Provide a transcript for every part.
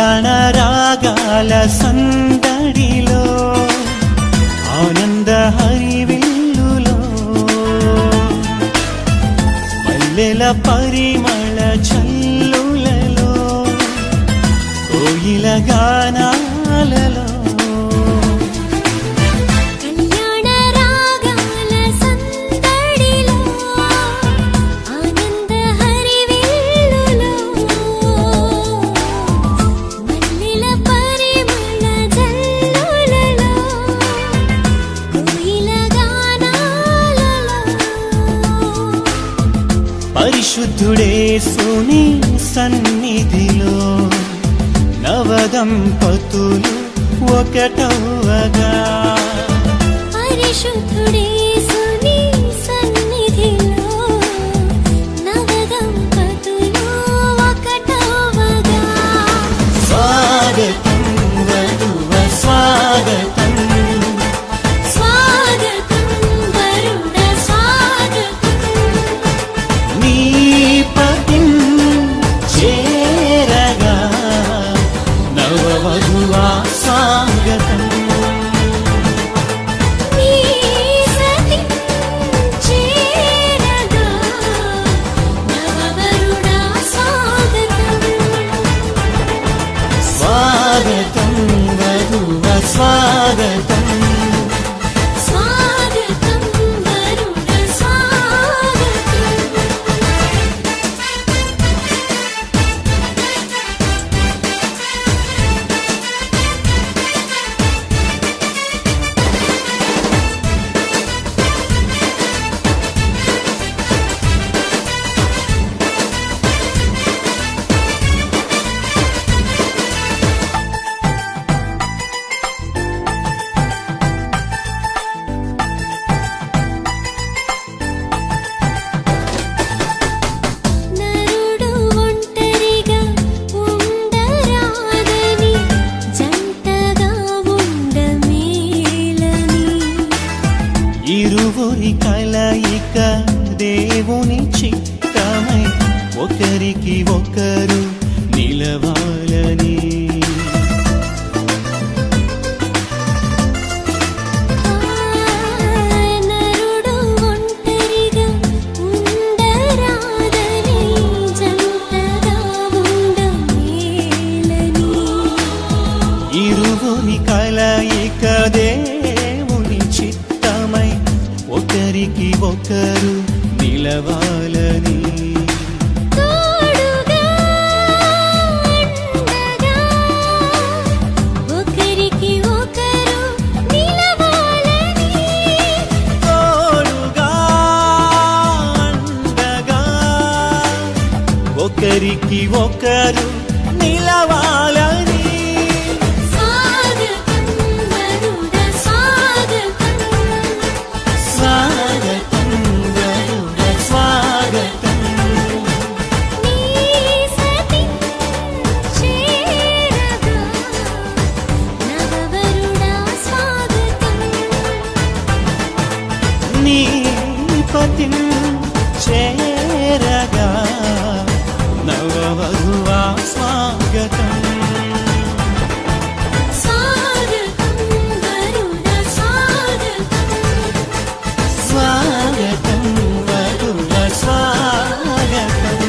కళ్యాణ రాగాల సందడిలో ఆనంద హరివిల్లులో మల్లెల పరిమళ చల్లులలో కోయిల గానాలలో పరిశుద్ధుడేసుని సన్నిధిలో నవదంపతులు ఒకటవగా పరిశుద్ధుడేసుని సన్నిధిలో నవదంపతులు ఒకటవగా స్వాగతం వధువ స్వాగతం స్వాగతం స్వాగతం వరుణ స్వాగతం ఇరువురి కలయిక దేవుని చిత్తమై ఒకరికి ఒకరు నిలవాలని నరుడు ఒంటరిగా ఉండరాదని జంటగా ఉండమేలని ఇరువురి కలయిక దేవుని చిత్తమై ఒకరికి ఒకరు నిలవాలని తోడుగా ఉండగా ఒకరికి ఒకరు నిలవాలని తోడుగా ఉండగా ఒకరికి ఒకరు నిలవాలని నీ పతిం చేరగా నవవధువా స్వాగతం స్వాగతం వధువ స్వాగతం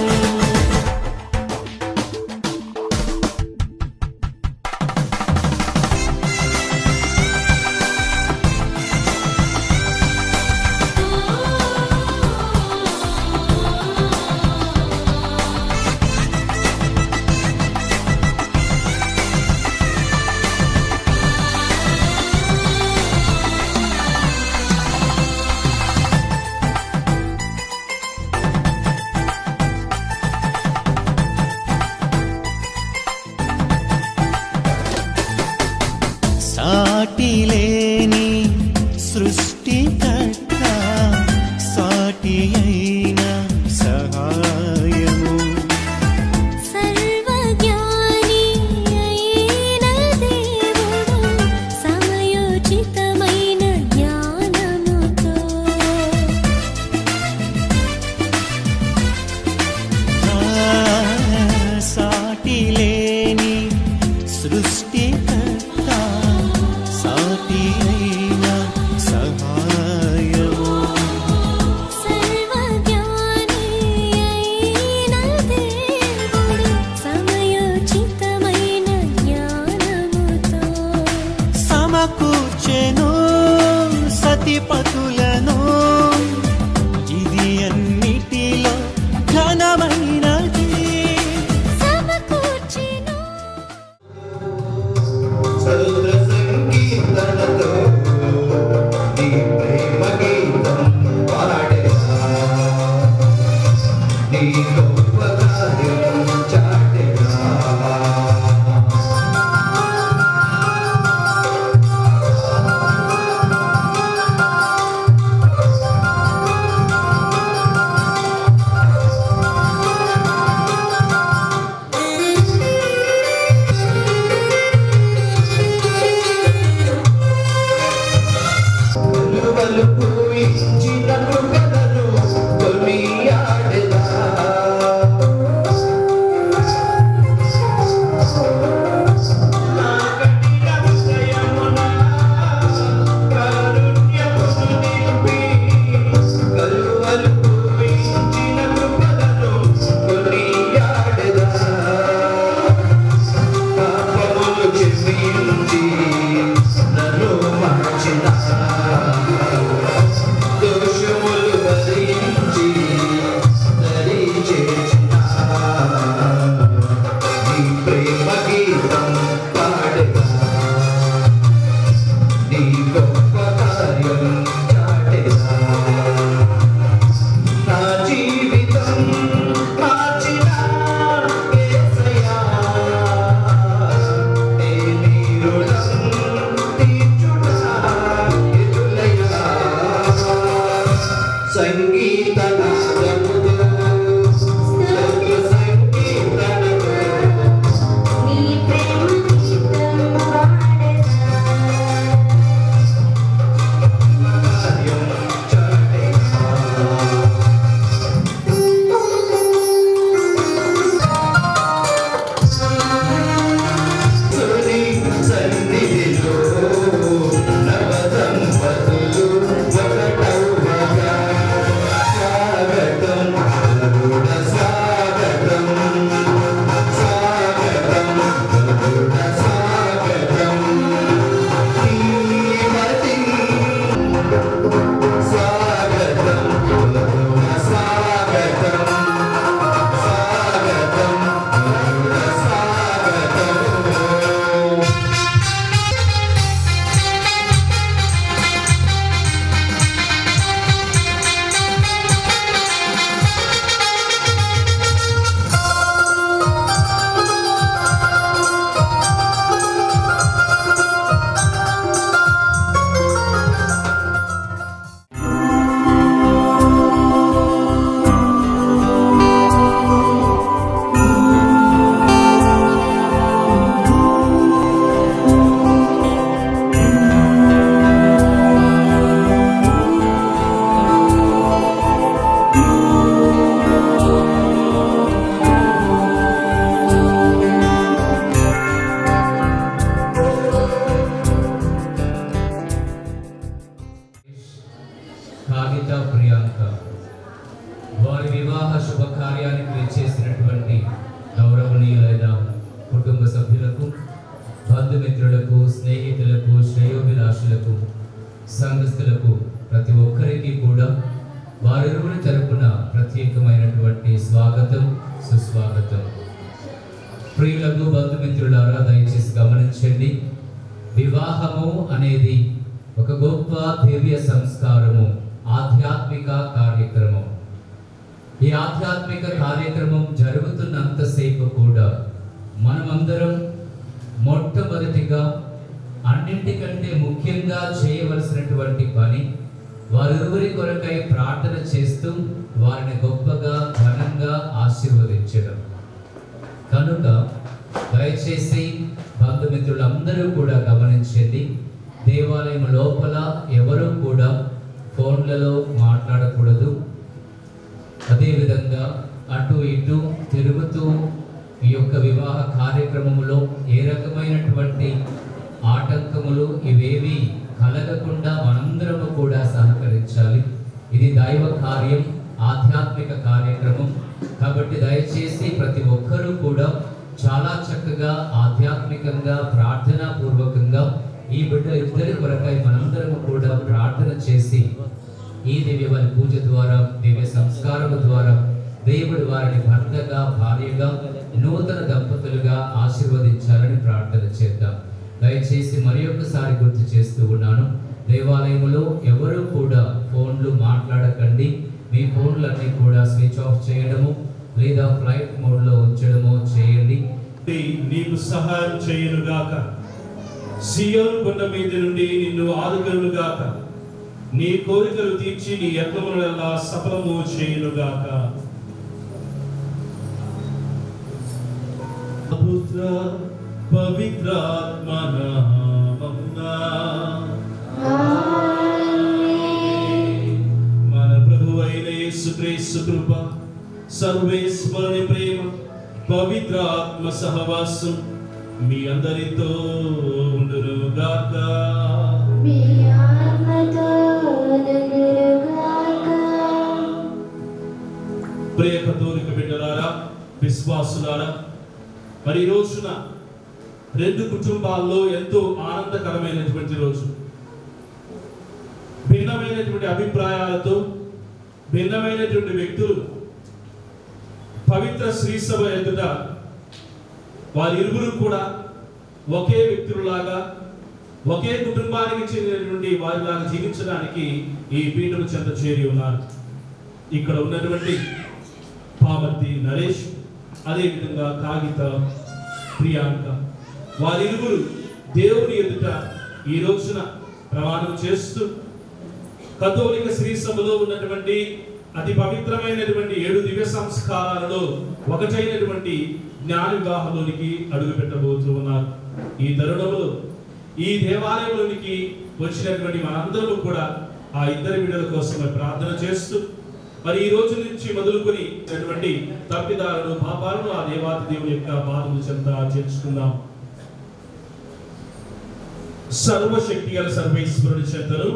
కృపలను కొనియాడెదా. నా కఠిన హృదయమున కారుణ్యమును నింపి కలువలు పూయించిన కృపలను కొనియాడెదా. పాపములు క్షమించి నన్ను మార్చిన దోషములు భరించి దరి చేసిన నీ ప్రేమ గీతం పాడగా నీ గొప్ప కార్యం చాటెగా. నా జీవితం మార్చిన యేసయ్యా, నీ రుణం తీర్చుట ఎదులయ్యా. సంగీత నాదముతో స్తోత్ర సంకీర్తనతో నీ ప్రేమ గీతం పాడెదా. కార్యం చాటెగా. సుని సన్నిధిలో నవదంపతులు ఒకటవ్వగా. స్వాగతం గరుడ స్వాగతం, స్వాగతం గరుడ స్వాగతం. శ్రీమతి స్వాగతం గరుడ స్వాగతం, స్వాగతం గరుడ స్వాగతం. కాగిత ప్రియాంక వారి వివాహ శుభకార్యానికి విచ్చేసినటువంటి గౌరవనీయులైన కుటుంబ సభ్యులకు, బంధుమిత్రులకు, స్నేహితులకు, శ్రేయోభిలాషులకు, సంఘస్థులకు ప్రతి ఒక్కరికి కూడా వారిరువురి తరపున ప్రత్యేకమైనటువంటి స్వాగతం, సుస్వాగతం. ప్రియులకు, బంధుమిత్రులారా, దయచేసి గమనించండి. వివాహము అనేది ఒక గొప్ప దివ్య సంస్కారము, ఆధ్యాత్మిక కార్యక్రమం. ఈ ఆధ్యాత్మిక కార్యక్రమం జరుగుతున్నంతసేపు కూడా మనమందరం మొట్టమొదటిగా అన్నింటికంటే ముఖ్యంగా చేయవలసినటువంటి పని వారిరువురి కొరకై ప్రార్థన చేస్తూ వారిని గొప్పగా ఘనంగా ఆశీర్వదించడం. కనుక దయచేసి బంధుమిత్రులందరూ కూడా గమనించండి. దేవాలయం లోపల ఎవరూ కూడా ఫోన్లలో మాట్లాడకూడదు. అదేవిధంగా అటు ఇటు తిరుగుతూ ఈ యొక్క వివాహ కార్యక్రమంలో ఏ రకమైనటువంటి ఆటంకములు ఇవేవి కలగకుండా మనందరము కూడా సహకరించాలి. ఇది దైవ కార్యం, ఆధ్యాత్మిక కార్యక్రమం. కాబట్టి దయచేసి ప్రతి ఒక్కరూ కూడా చాలా చక్కగా ఆధ్యాత్మికంగా ప్రార్థనా పూర్వకంగా ఈ బిడ్డ ఇద్దరి కొరకై మనందరం కూడా ప్రార్థన చేసి ఈ దివ్యవని పూజ ద్వారా, దివ్య సంస్కారము ద్వారా దేవుడు వారిని భర్తగా, భార్యగా, నూతన దంపతులుగా ఆశీర్వదించాలని ప్రార్థన చేద్దాం. దయచేసి మరి ఒక్కసారి గుర్తు చేస్తూ ఉన్నాను, దేవాలయంలో ఎవరు కూడా ఫోన్లు మాట్లాడకండి. మీ ఫోన్లన్నీ కూడా స్విచ్ ఆఫ్ చేయడము లేదా ఫ్లైట్ మోడ్లో ఉంచడము చేయండి. నీకు సహాయం చేయనుగాక, సియోను కొండ మీద నుండి నిన్ను ఆదుకొనుగాక, నీ కోరికలు తీర్చి నీ యత్నములెల్లా సఫలము చేయునుగాక. పుత్ర పవిత్రాత్మ నామమున మన యేసుక్రీస్తు కృప, సర్వేశ్వరుని ప్రేమ, పవిత్ర ఆత్మ సహవాసం మీ అందరితో ఉండును గాక. మీ ఆత్మతోనుగాక. ప్రియ కథోలిక బిడ్డలారా, విశ్వాసులారా, మరి ఈ రోజున రెండు కుటుంబాల్లో ఎంతో ఆనందకరమైనటువంటి రోజు. భిన్నమైనటువంటి అభిప్రాయాలతో భిన్నమైనటువంటి వ్యక్తులు పవిత్ర శ్రీసభ ఎదుట వారిరువురు కూడా ఒకే వ్యక్తులలాగా, ఒకే కుటుంబానికి చెందినటువంటి వారిలాగా జీవించడానికి ఈ పీఠం చెంత చేరి ఉన్నారు. ఇక్కడ ఉన్నటువంటి పామర్తి నరేష్, అదేవిధంగా కాగిత ప్రియాంక, వారిరువురు దేవుని ఎదుట ఈ రోజున ప్రమాణం చేస్తూ కథోలిక శ్రీసభలో ఉన్నటువంటి అతి పవిత్రమైనటువంటి 7 దివ్య సంస్కారాలలో ఒకటైనటువంటి జ్ఞాన వివాహంలోనికి అడుగు పెట్టబోతూ ఉన్నారు. ఈ తరుణంలో ఈ దేవాలయంలోనికి వచ్చినటువంటి మనందరము కూడా ఆ ఇద్దరి బిడ్డల కోసం ప్రార్థన చేస్తూ, మరి ఈ రోజు నుంచి మొదలుకొని తప్పిదాలను, పాపాలను ఆ దేవాతి దేవుని యొక్క పాదముల చెంత చేర్చుకుందాం. సర్వశక్తి గల సర్వేశ్వరుడి చెంతను,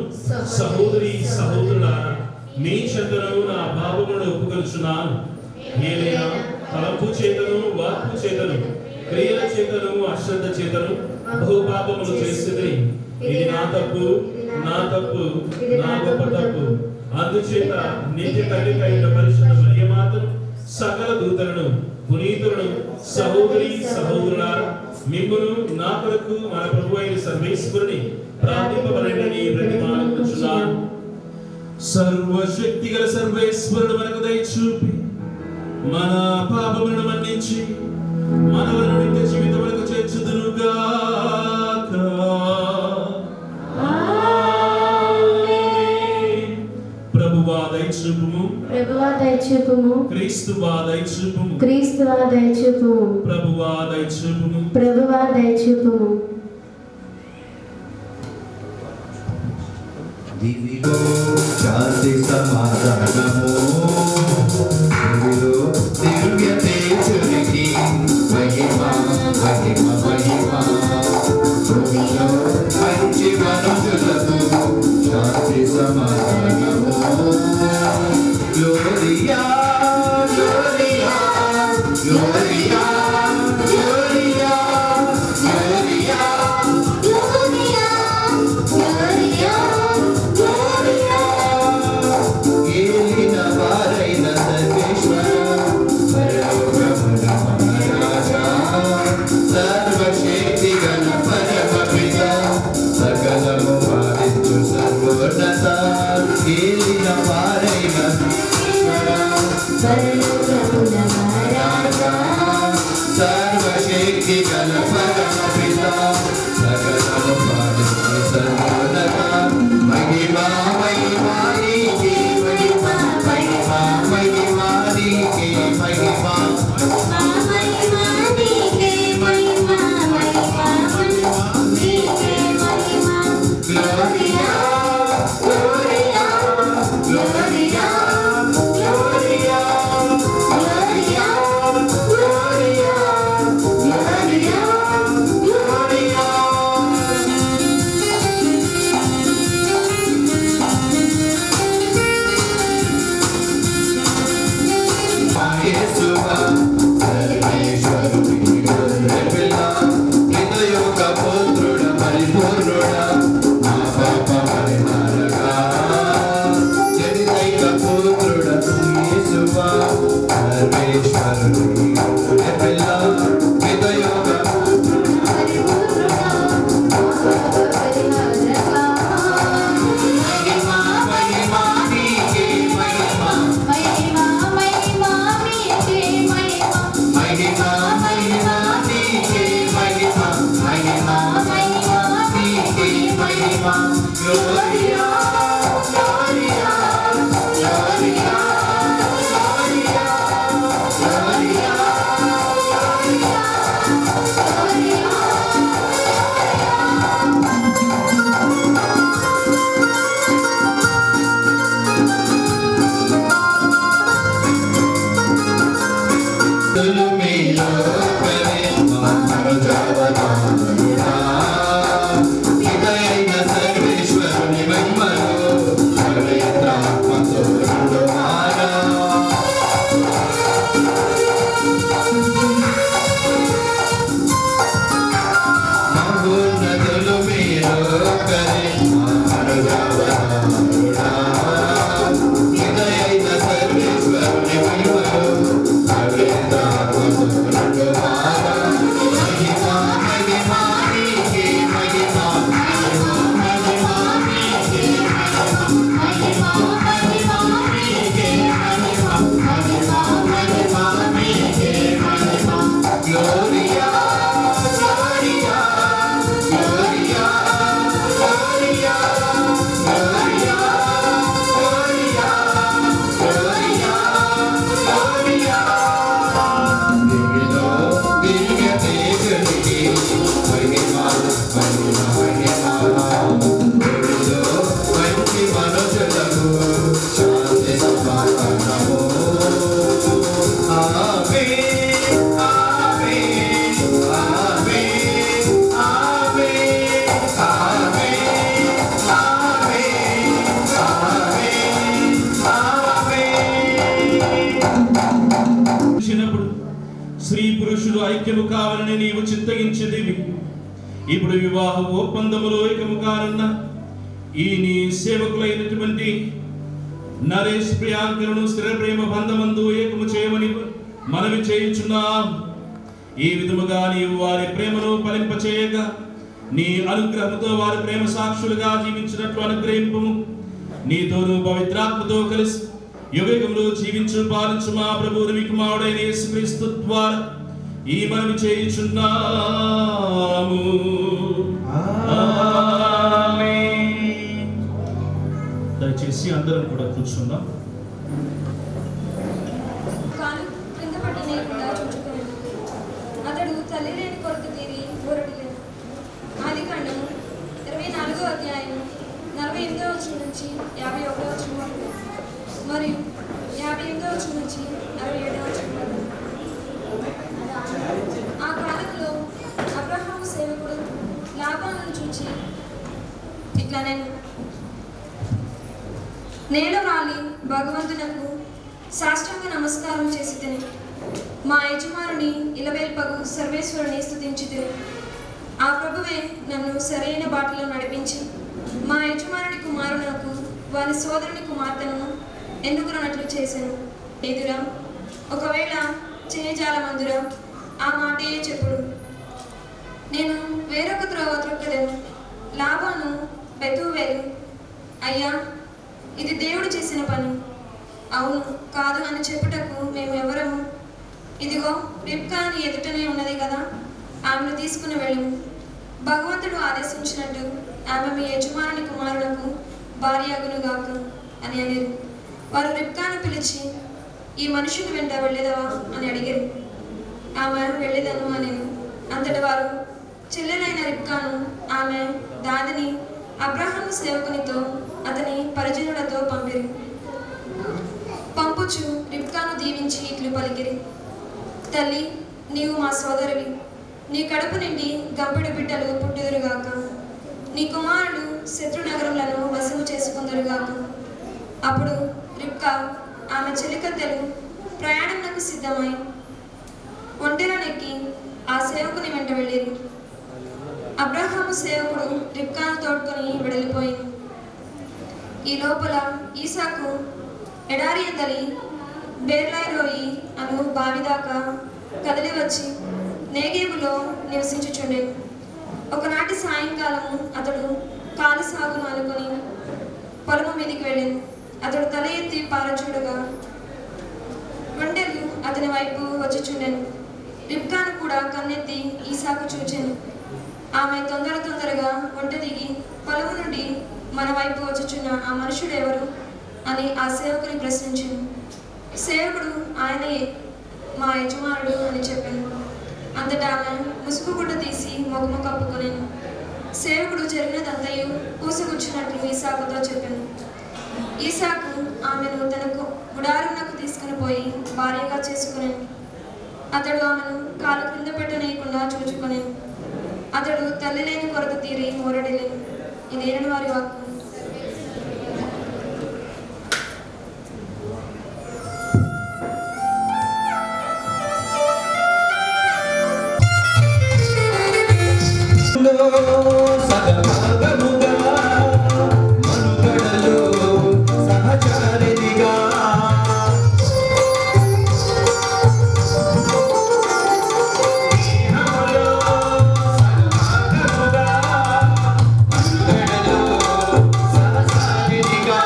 సహోదరి సహోదరులారా, మీ చెంతను నా భావములను ఒప్పుకొనుచున్నాను. ఏదైనా తలంపు చేతను, వాక్కు చేతను, క్రియల చేతను, అశ్రద్ధ చేతను బహుపాపములు చేస్తుంది. ఇది నా తప్పు, నా తప్పు, నా గొప్ప తప్పు. అందుచేత నిత్య కన్యకైన పరిశుద్ధ మరియమాతను, సకల దూతలను, పునీతులను, సహోదరి సహోదరులారా, మిమ్మును నా కొరకు మన ప్రభు అయిన సర్వేశ్వరుని ప్రార్థింపబడని ప్రతిమానుకుంటున్నాను. సర్వశక్తి గల సర్వేశ్వరుడు మనకు దయచూపి మన పాపములను మన్నించి మనలను నిత్య జీవితములకు చేర్చుదురుగాక. ప్రభువా దయచూపుము, ప్రభువా దయచూపుము, క్రీస్తువా దయచూపుము, క్రీస్తువా దయచూపుము, ప్రభువా దయచూపుము, ప్రభువా దయచూపుము. దివిలో శాంతి సమాధానము, దివిలో దివ్య తేజునికి మహిమ మహిమ మహిమ. భూమిలో మంచి మనుషులకు శాంతి సమాధానము. Gloria gloria gloria gloria Gloria ఏలిన వారైన సర్వేశ్వర, పరబ్రహ్మణ మహారాజా, సర్వశక్తి గల పరమపిత, సకలము పాలించు సర్వోన్నత. ఏలిన వారైన పరబ్రహ్మణ మహారాజా, సర్వశక్తి గల పరమపిత, సకలము పాలించు సర్వోన్నత. మహిమా మహిమా నీకే, మహిమా మహిమా మహిమా నీకే, మహిమా మహిమా నీకే, మహిమా మహిమా నీకే, మహిమా. Gloria gloria gloria gloria gloria gloria gloria దులుమిలో కరే మనోజావనానుడా ఇదైన సర్వేశ్వరుని మహిమలో పవిత్రాత్మతో నిండుమారా మహోన్నతులు మీరు కరే మనోజావనానుడా ఇదైన సర్వేశ్వరుని మహిమలో పవిత్రాత్మతో నిండుమారా మహిమా మహిమా నీకే మహిమా మహిమా నీకే మహిమా మహిమా నీకే మహిమా మహిమా మహిమా నీకే మహిమా gloria gloria gloria gloria gloria gloria gloria gloria దివిలో దివ్య దేవునికి మహిమా మహిమా మహిమా దివిలో మంచి మనుషులకు శాంతి సమాధానము ఆమేన్ ఆమేన్ ఆమేన్ ఆమేన్ ఆమేన్ ఆమేన్ ఆమేన్ చూసినప్పుడు స్త్రీ పురుషులు ఐక్యము కావాలని నీవు చిత్తగించేదివి. ఇప్పుడు వివాహ ఒప్పందములో ఏకము కానున్న ఈ నీ సేవకులైనటువంటి నరేష్ ప్రియాంకలను స్థిర ప్రేమ బంధమందు ఏకము చేయమని మనవి చేయుచున్నాం. ఈ విధముగా నీవు వారి ప్రేమను ఫలింపచేయగా నీ అనుగ్రహంతో వారి ప్రేమ సాక్షులుగా జీవించినట్లు అనుగ్రహింపుము. నీతోను పవిత్రాత్మతో కలిసి యుగయుగములు జీవించు పాలించు మా ప్రభువు మీ కుమారుడైన యేసుక్రీస్తు ద్వారా ఈ మనవి చేయుచున్నాము. ఆమేన్. దయచేసి అందరం కూడా కూర్చుందాం. కాలు క్రింద పడి నేరుగా చూచుకున్నాడు. అతడు తల్లి లేని కొరకు తీరి ఊరడిలేదు. ఆదికాండము 24వ అధ్యాయం 48వ వచనం నుంచి 51వ వచనం వరకు మరియు 58వ వచనం నుంచి 67వ వచనం వరకు. ఆ కాలంలో అబ్రహాము సేవకుడు లాబానును చూచి ఇట్లా నేల రాలి భగవంతునకు సాష్టాంగ నమస్కారం చేసి తిని మా యజమానుని ఇలవేల్పగు సర్వేశ్వరుని స్తుతించి తిని ఆ ప్రభువే నన్ను సరైన బాటలో నడిపించి మా యజమానుని కుమారునకు వారి సోదరుని కుమార్తెను ఎన్నుకున్నట్లు చేశాను. ఎదురా ఒకవేళ చేయజాలమందురా ఆ మాటయే చెప్పుడు. నేను వేరొక త్రోవ త్రొక్కదను. లాబాను బెతువేలు అయ్యా ఇది దేవుడు చేసిన పని, అవును కాదు అని చెప్పుటకు మేము ఎవరము? ఇదిగో రిబ్కా నీ ఎదుటనే ఉన్నది కదా, ఆమెను తీసుకుని వెళ్ళము. భగవంతుడు ఆదేశించినట్టు ఆమె మీ యజమానుని కుమారులకు భార్యగునుగాక అని అనేది. వారు రిబ్కాను పిలిచి ఈ మనుషుని వెంట వెళ్ళేదవా అని అడిగారు. ఆమె వెళ్ళేదను అని. అంతటి వారు చెల్లెలైన రిబ్కాను ఆమె దాదిని అబ్రహాము సేవకునితో అతని పరిజనులతో పంపిరి. పంపుచు రిబ్కాను దీవించి ఇట్లు పలికిరి. తల్లి, నీవు మా సోదరివి, నీ కడుపు నిండి గంపెడు బిడ్డలు పుట్టుదురుగాక. నీ కుమారులు శత్రునగరములను వశము చేసుకుందరుగాక. అప్పుడు రిబ్కా ఆమె చెలికత్తెలు ప్రయాణమునకు సిద్ధమై ఒంటెలనెక్కి ఆ సేవకుని వెంట వెళ్ళిరి. అబ్రహాము సేవకుడు రిబ్కాను తోడ్కొని వెడలిపోయింది. ఈ లోపల ఈసాకు ఎడారి అందలి బేర్లారోయి అను బావిదాకా కదిలి వచ్చి నేగేబులో నివసించుచుండెను. ఒకనాటి సాయంకాలము అతడు కాలు సాగును అనుకుని పొలము మీదికి వెళ్ళాను. అతడు తల ఎత్తి పారచూడగా ఒంటెలు అతని వైపు వచ్చుచుండెను. రిబ్కాను కూడా కన్నెత్తి ఈసాకు చూచెను. ఆమె తొందరగా ఒంటె దిగి పొలము నుండి మన వైపు వచ్చుచున్న ఆ మనుషుడు ఎవరు అని ఆ సేవకుని ప్రశ్నించాను. సేవకుడు ఆయనయే, మా యజమానుడు అని చెప్పాను. అంతటా ఆమె ముసుగు గుడ్డ తీసి మొగము కప్పుకొనేను. సేవకుడు జరిగినదంతయు పూసగుచ్చినట్లు ఈసాకుతో చెప్పాను. ఈసాకు ఆమెను తన గుడారమునకు తీసుకుని పోయి భార్యగా చేసుకునేను. అతడు ఆమెను కాలు క్రింద పెట్టనీయకుండా చూచుకొనెను. అతడు తల్లి లేని కొరత తీరి మోరడిలేను. ఇది ఏలిన వారి వాక్కు. సదభాగముగా మనుగడలో సహచారినిగా స్నేహములో సదభాగముగా మనుగడలో సహచారినిగా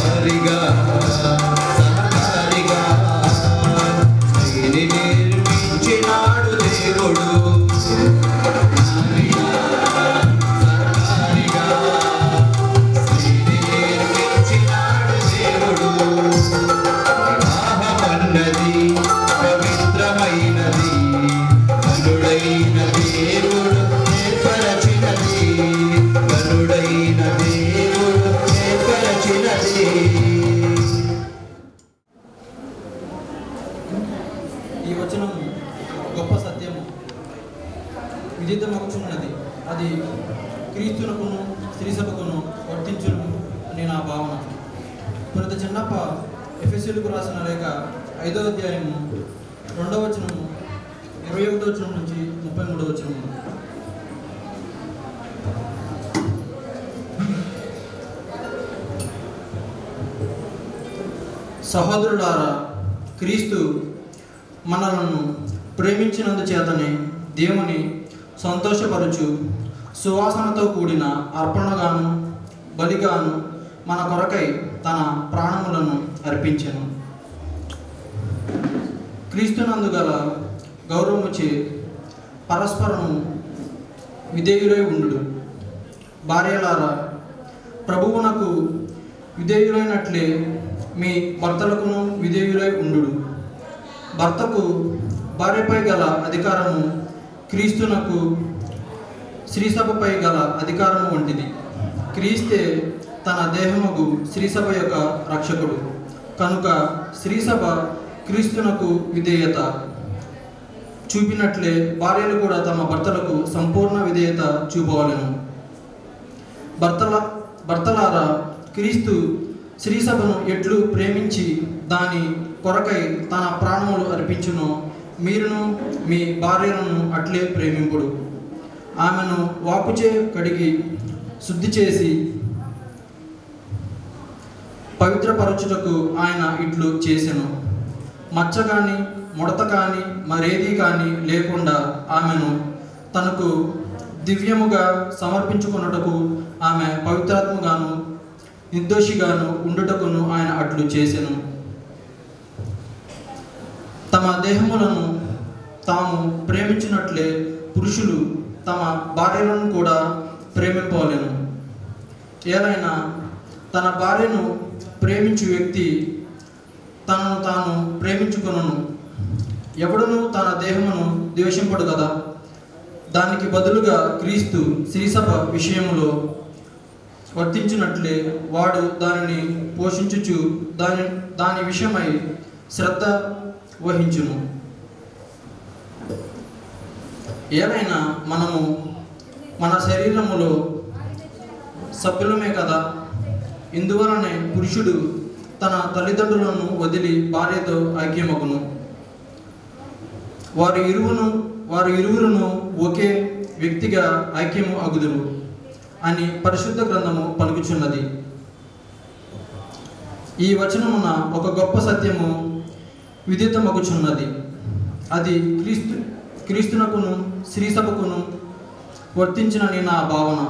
హరిగా సహకారిగా స్త్రీని నిర్మించినాడు దేవుడు. పవిత్రమైనది కనుడైన దేవుడు ఏర్పరచినది, కనుడైన దేవుడు ఏర్పరచినది. ఈ వచనం గొప్ప సత్యము విదితమగుచున్నది. అది క్రీస్తునకును స్త్రీ సభకును వర్తించును అని నా భావన. పునీత చిన్నప్ప ఎఫెసీయులకు రాసిన లేఖ 5వ అధ్యాయము 2వ వచనము 21వ వచనం నుంచి 33వ వచనము. సహోదరులారా, క్రీస్తు మనలను ప్రేమించినందు చేతనే దేవుని సంతోషపరచు సువాసనతో కూడిన అర్పణగాను బలిగాను మన కొరకై తన ప్రాణములను అర్పించెను. క్రీస్తునందు గల గౌరవముచే పరస్పరము విధేయులై ఉండు. భార్యలారా, ప్రభువునకు విధేయులైనట్లే మీ భర్తలకును విధేయులై ఉండు. భర్తకు భార్యపై గల అధికారము క్రీస్తునకు శ్రీసభపై గల అధికారము వంటిది. క్రీస్తే తన దేహముకు శ్రీసభ యొక్క రక్షకుడు కనుక శ్రీసభ క్రీస్తునకు విధేయత చూపినట్లే భార్యలు కూడా తమ భర్తలకు సంపూర్ణ విధేయత చూపవలెను. భర్తలారా, క్రీస్తు శ్రీసభను ఎట్లు ప్రేమించి దాని కొరకై తన ప్రాణములు అర్పించును, మీరును మీ భార్యలను అట్లే ప్రేమింపుడు. ఆమెను వాపుచే కడిగి శుద్ధి చేసి పవిత్రపరచుటకు ఆయన ఇట్లు చేసెను. మచ్చ కానీ ముడత కానీ మరేదీ కానీ లేకుండా ఆమెను తనకు దివ్యముగా సమర్పించుకొనుటకు ఆమె పవిత్రాత్మగాను నిర్దోషిగాను ఉండుటకును ఆయన అట్లు చేసెను. తమ దేహములను తాము ప్రేమించినట్లే పురుషులు తమ భార్యలను కూడా ప్రేమింపవలెను. ఏలైనా తన భార్యను ప్రేమించు వ్యక్తి తనను తాను ప్రేమించుకొనును. ఎవడును తన దేహమును ద్వేషింపడు కదా. దానికి బదులుగా క్రీస్తు శ్రీసభ విషయములో వర్తించినట్లే వాడు దానిని పోషించుచు దాని విషయమై శ్రద్ధ వహించును. ఏమైనా మనము మన శరీరములో సభ్యులమే కదా. ఇందువలనే పురుషుడు తన తల్లిదండ్రులను వదిలి భార్యతో ఐక్యమగును. వారు ఇరువురును ఒకే వ్యక్తిగా ఐక్యము అగుదురు అని పరిశుద్ధ గ్రంథము పలుకుచున్నది. ఈ వచనమున ఒక గొప్ప సత్యము విదితమగుచున్నది. అది క్రీస్తునకును శ్రీసభకును వర్తించినని నా భావన.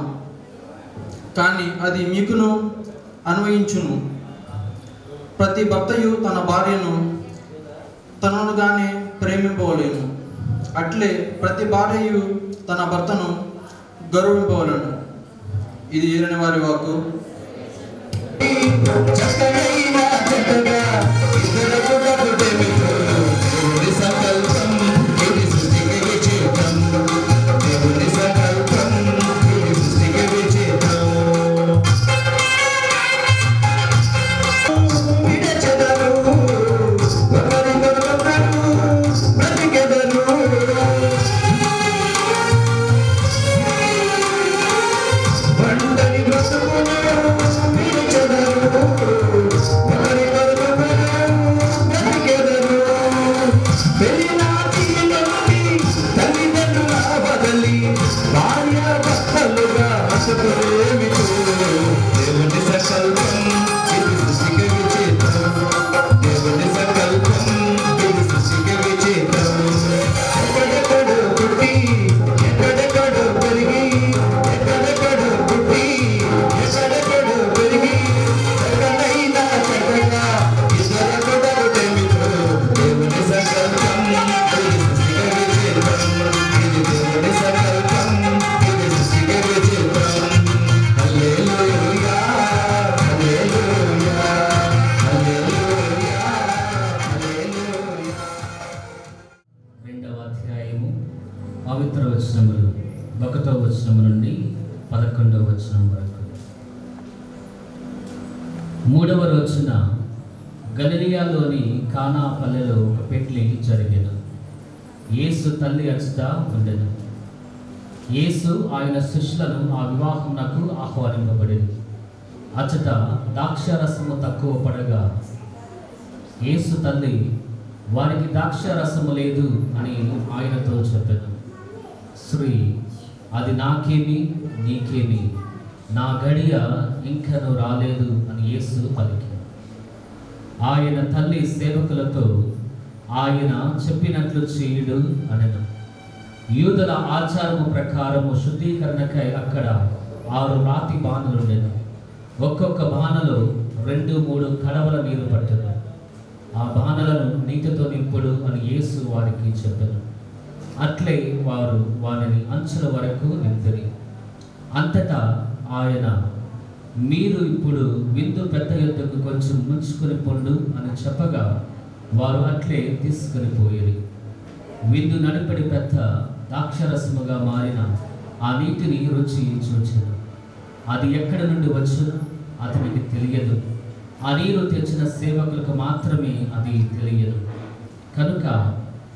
కానీ అది మీకును అన్వయించును. ప్రతి భర్తయు తన భార్యను తననుగానే ప్రేమింపవలేను. అట్లే ప్రతి భార్యయు తన భర్తను గౌరవింపవలను. ఇది ఏలిన వారి వాక్కు. వచనములు 1వ వచనం నుండి 11వ వచనం వరకు. 3వ రోజున గలిలయలోని కానా పల్లెలో ఒక పెళ్లి జరిగెను. యేసు తల్లి అచ్చట ఉండెను. యేసు ఆయన శిష్యులను ఆ వివాహమునకు ఆహ్వానింపబడింది. అచ్చట ద్రాక్షారసము తక్కువ పడగా యేసు తల్లి వారికి ద్రాక్షారసము లేదు అని ఆయనతో చెప్పెను. స్త్రీ, అది నాకేమి నీకేమి, నా గడియ ఇంకను రాలేదు అని యేసు పలికి. ఆయన తల్లి సేవకులతో ఆయన చెప్పినట్లు చేయుడు అనెను. యూదుల ఆచారము ప్రకారము శుద్ధీకరణకై అక్కడ 6 రాతి బాణలుండెను. ఒక్కొక్క బాణలో 2-3 కడవల నీరు పట్టెను. ఆ బాణలను నీటితో నింపుడు అని యేసు వారికి చెప్పెను. అట్లే వారు వారిని అంచుల వరకు నింపిరి. అంతటా ఆయన, మీరు ఇప్పుడు విందు పెద్ద యొద్దకు కొంచెం ముంచుకొని పొండు అని చెప్పగా వారు అట్లే తీసుకొని పోయిరి. విందు నడిపడి పెద్ద ద్రాక్షరసముగా మారిన ఆ నీటిని రుచి చూచెను. అది ఎక్కడి నుండి వచ్చును అతనికి తెలియదు. ఆ నీరు తెచ్చిన సేవకులకు మాత్రమే అది తెలియదు. కనుక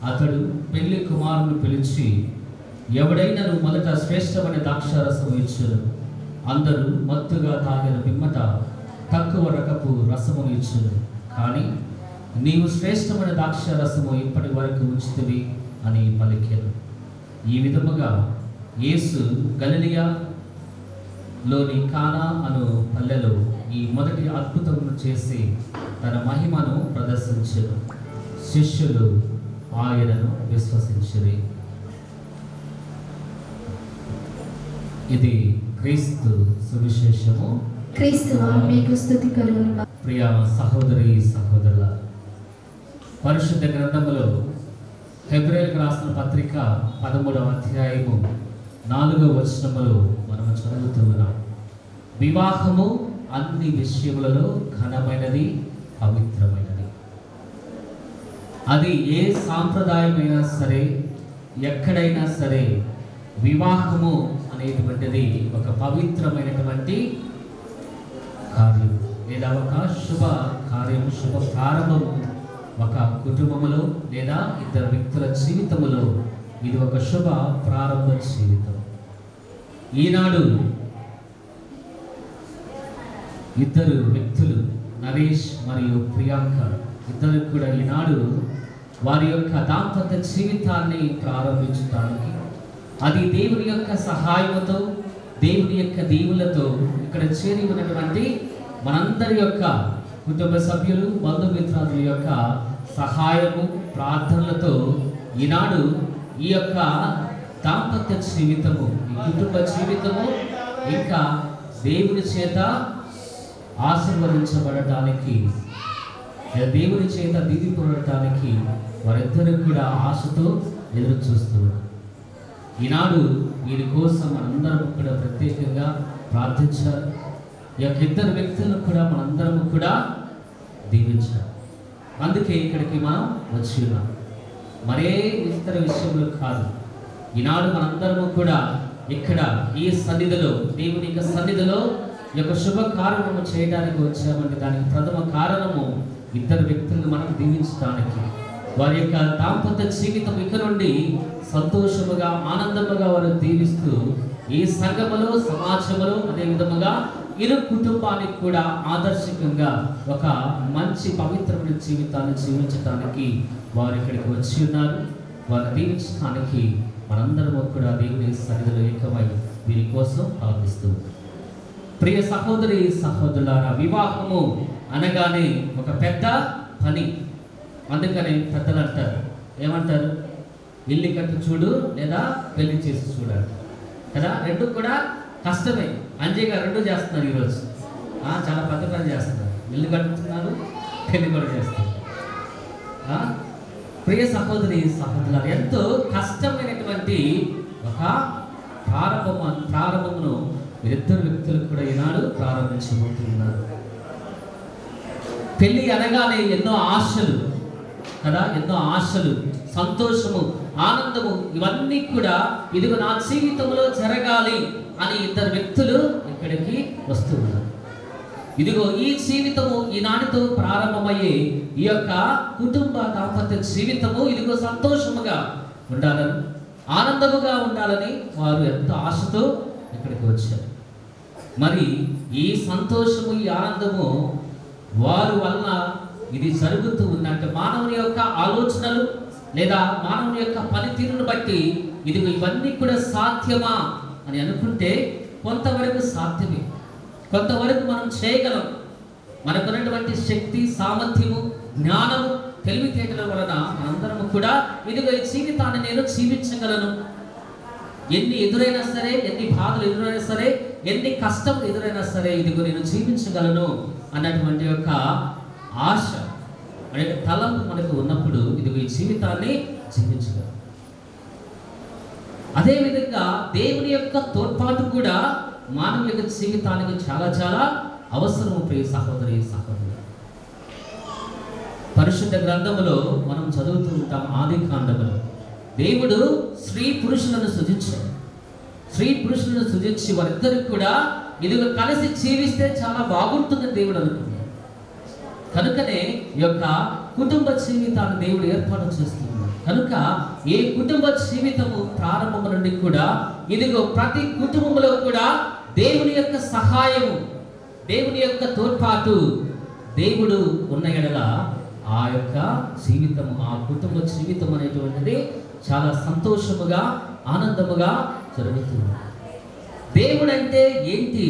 అతడు పెళ్లి కుమారుని పిలిచి, ఎవడైనను మొదట శ్రేష్టమైన ద్రాక్షారసం ఇచ్చును. అందరూ మత్తుగా తాగిన పిమ్మట తక్కువ రకపు రసమును ఇచ్చును. కానీ నీవు శ్రేష్టమైన ద్రాక్షారసము ఇప్పటి వరకు ఉంచుతివి అని పలికెను. ఈ విధముగా యేసు గలిలయలోని కానా అను పల్లెలో ఈ మొదటి అద్భుతమును చేసి తన మహిమను ప్రదర్శించెను. శిష్యులు ఆయనను విశ్వసించిరి. ఇది క్రీస్తు సువిశేషము. క్రీస్తువా మీకు స్తుతి కలుగును. ప్రియ సహోదరి సహోదరుల, పరిశుద్ధ గ్రంథములో హెబ్రేయులకు రాసిన పత్రిక 13వ అధ్యాయము 4వ వచనములో మనము చదువుతూ ఉన్నాం. వివాహము అన్ని విషయములలో ఘనమైనది, పవిత్రమైనది. అది ఏ సాంప్రదాయమైనా సరే, ఎక్కడైనా సరే, వివాహము అనేటువంటిది ఒక పవిత్రమైనటువంటి కార్యం లేదా ఒక శుభ కార్యం, శుభ ప్రారంభము. ఒక కుటుంబములో లేదా ఇద్దరు వ్యక్తుల జీవితములో ఇది ఒక శుభ ప్రారంభ జీవితం. ఈనాడు ఇద్దరు వ్యక్తులు, నరేష్ మరియు ప్రియాంక, ఇద్దరు కూడా ఈనాడు వారి యొక్క దాంపత్య జీవితాన్ని ప్రారంభించడానికి, అది దేవుని యొక్క సహాయంతో, దేవుని యొక్క దీవులతో ఇక్కడ చేరి ఉన్నటువంటి మనందరి యొక్క కుటుంబ సభ్యులు, బంధుమిత్రుల యొక్క సహాయము, ప్రార్థనలతో ఈనాడు ఈ యొక్క దాంపత్య జీవితము, ఈ కుటుంబ జీవితము ఇంకా దేవుని చేత ఆశీర్వదించబడటానికి, దేవుని చేత దీవింపబడటానికి వారిద్దరూ కూడా ఆశతో ఎదురు చూస్తున్నారు. ఈనాడు వీరి కోసం మనందరం కూడా ప్రత్యేకంగా ప్రార్థించారు. ఈ యొక్క ఇద్దరు వ్యక్తులను కూడా మనందరం కూడా దీవించారు. అందుకే ఇక్కడికి మనం వచ్చి ఉన్నాం. మరే ఇతర విషయంలో కాదు. ఈనాడు మనందరము కూడా ఇక్కడ ఈ సన్నిధిలో, దేవుని యొక్క సన్నిధిలో ఈ యొక్క శుభ కార్యము చేయడానికి వచ్చామంటే దానికి ప్రథమ కారణము ఇద్దరు వ్యక్తులను మనకు దీవించడానికి, వారి యొక్క దాంపత్య జీవితం ఇక నుండి సంతోషముగా, ఆనందముగా వారు దీవిస్తూ ఈ సంఘములో, సమాజంలో, అదే విధముగా ఇరు కుటుంబానికి కూడా ఆదర్శకంగా ఒక మంచి పవిత్రమైన జీవితాన్ని జీవించడానికి వారు ఇక్కడికి వచ్చి ఉన్నారు. వారిని దీవించడానికి మనందరము కూడా దేవుని సన్నిధిలో ఏకమై వీరి కోసం ప్రార్థిస్తూ. ప్రియ సహోదరి సహోదరులారా, వివాహము అనగానే ఒక పెద్ద పని. అందుకని పెద్దలు అంటారు, ఏమంటారు? ఇల్లు కట్టు చూడు లేదా పెళ్లి చేసి చూడాలి కదా. రెండు కూడా కష్టమే. అంజయ్ గారు రెండు చేస్తున్నారు ఈరోజు. చాలా పెద్ద పని చేస్తున్నారు. ఇల్లు కట్టుతున్నారు, పెళ్లి కూడా చేస్తారు. ప్రియ సహోదరి సహోదరులారా, ఎంతో కష్టమైనటువంటి ఒక ప్రారంభమును ఇద్దరు వ్యక్తులు కూడా ఈనాడు ప్రారంభించబోతున్నారు. పెళ్లి అనగానే ఎన్నో ఆశలు కదా, ఎన్నో ఆశలు, సంతోషము, ఆనందము, ఇవన్నీ కూడా ఇదిగో నా జీవితంలో జరగాలి అని ఇద్దరు వ్యక్తులు ఇక్కడికి వస్తూ ఉన్నారు. ఇదిగో ఈ జీవితము ఈనాటితో ప్రారంభమయ్యే ఈ యొక్క కుటుంబ దాంపత్య జీవితము ఇదిగో సంతోషముగా ఉండాలని, ఆనందముగా ఉండాలని వారు ఎంతో ఆశతో ఇక్కడికి వచ్చారు. మరి ఈ సంతోషము, ఈ ఆనందము వారు వలన ఇది జరుగుతూ ఉందంటే మానవుని యొక్క ఆలోచనలు లేదా మానవుని యొక్క పనితీరును బట్టి ఇదిగో ఇవన్నీ కూడా సాధ్యమా అని అనుకుంటే కొంతవరకు సాధ్యమే, కొంతవరకు మనం చేయగలం. మనకున్నటువంటి శక్తి, సామర్థ్యము, జ్ఞానము, తెలివితేటల వలన మనందరము కూడా ఇదిగో ఈ జీవితాన్ని నేను జీవించగలను. ఎన్ని ఎదురైనా సరే, ఎన్ని బాధలు ఎదురైనా సరే, ఎన్ని కష్టం ఎదురైనా సరే ఇదిగో నేను జీవించగలను అన్నటువంటి యొక్క ఆశ, అనే తలంపు మనకు ఉన్నప్పుడు ఇదిగో ఈ జీవితాన్ని జీవించగలం. అదేవిధంగా దేవుని యొక్క తోడ్పాటు కూడా మానవ యొక్క జీవితానికి చాలా చాలా అవసరం. ప్రియ సహోదరి సహోదరు, పరిశుద్ధ గ్రంథములో మనం చదువుతూ ఉంటాం. ఆది కాండములో దేవుడు స్త్రీ పురుషులను సృజించాడు. స్త్రీ పురుషులను సృజించి వారిద్దరికి కూడా ఇదిగో కలిసి జీవిస్తే చాలా బాగుంటుందని దేవుడు అనుకున్నాడు. కనుకనే ఈ యొక్క కుటుంబ జీవితాన్ని దేవుడు ఏర్పాటు చేస్తున్నాడు. కనుక ఏ కుటుంబ జీవితము ప్రారంభం నుండి కూడా ఇదిగో ప్రతి కుటుంబంలో కూడా దేవుని యొక్క సహాయము, దేవుని యొక్క తోడ్పాటు దేవుడు ఉన్న ఎడల ఆ యొక్క జీవితము, ఆ కుటుంబ జీవితం అనేటువంటిది చాలా సంతోషముగా, ఆనందముగా జరుగుతుంది. దేవుడంటే ఏంటి?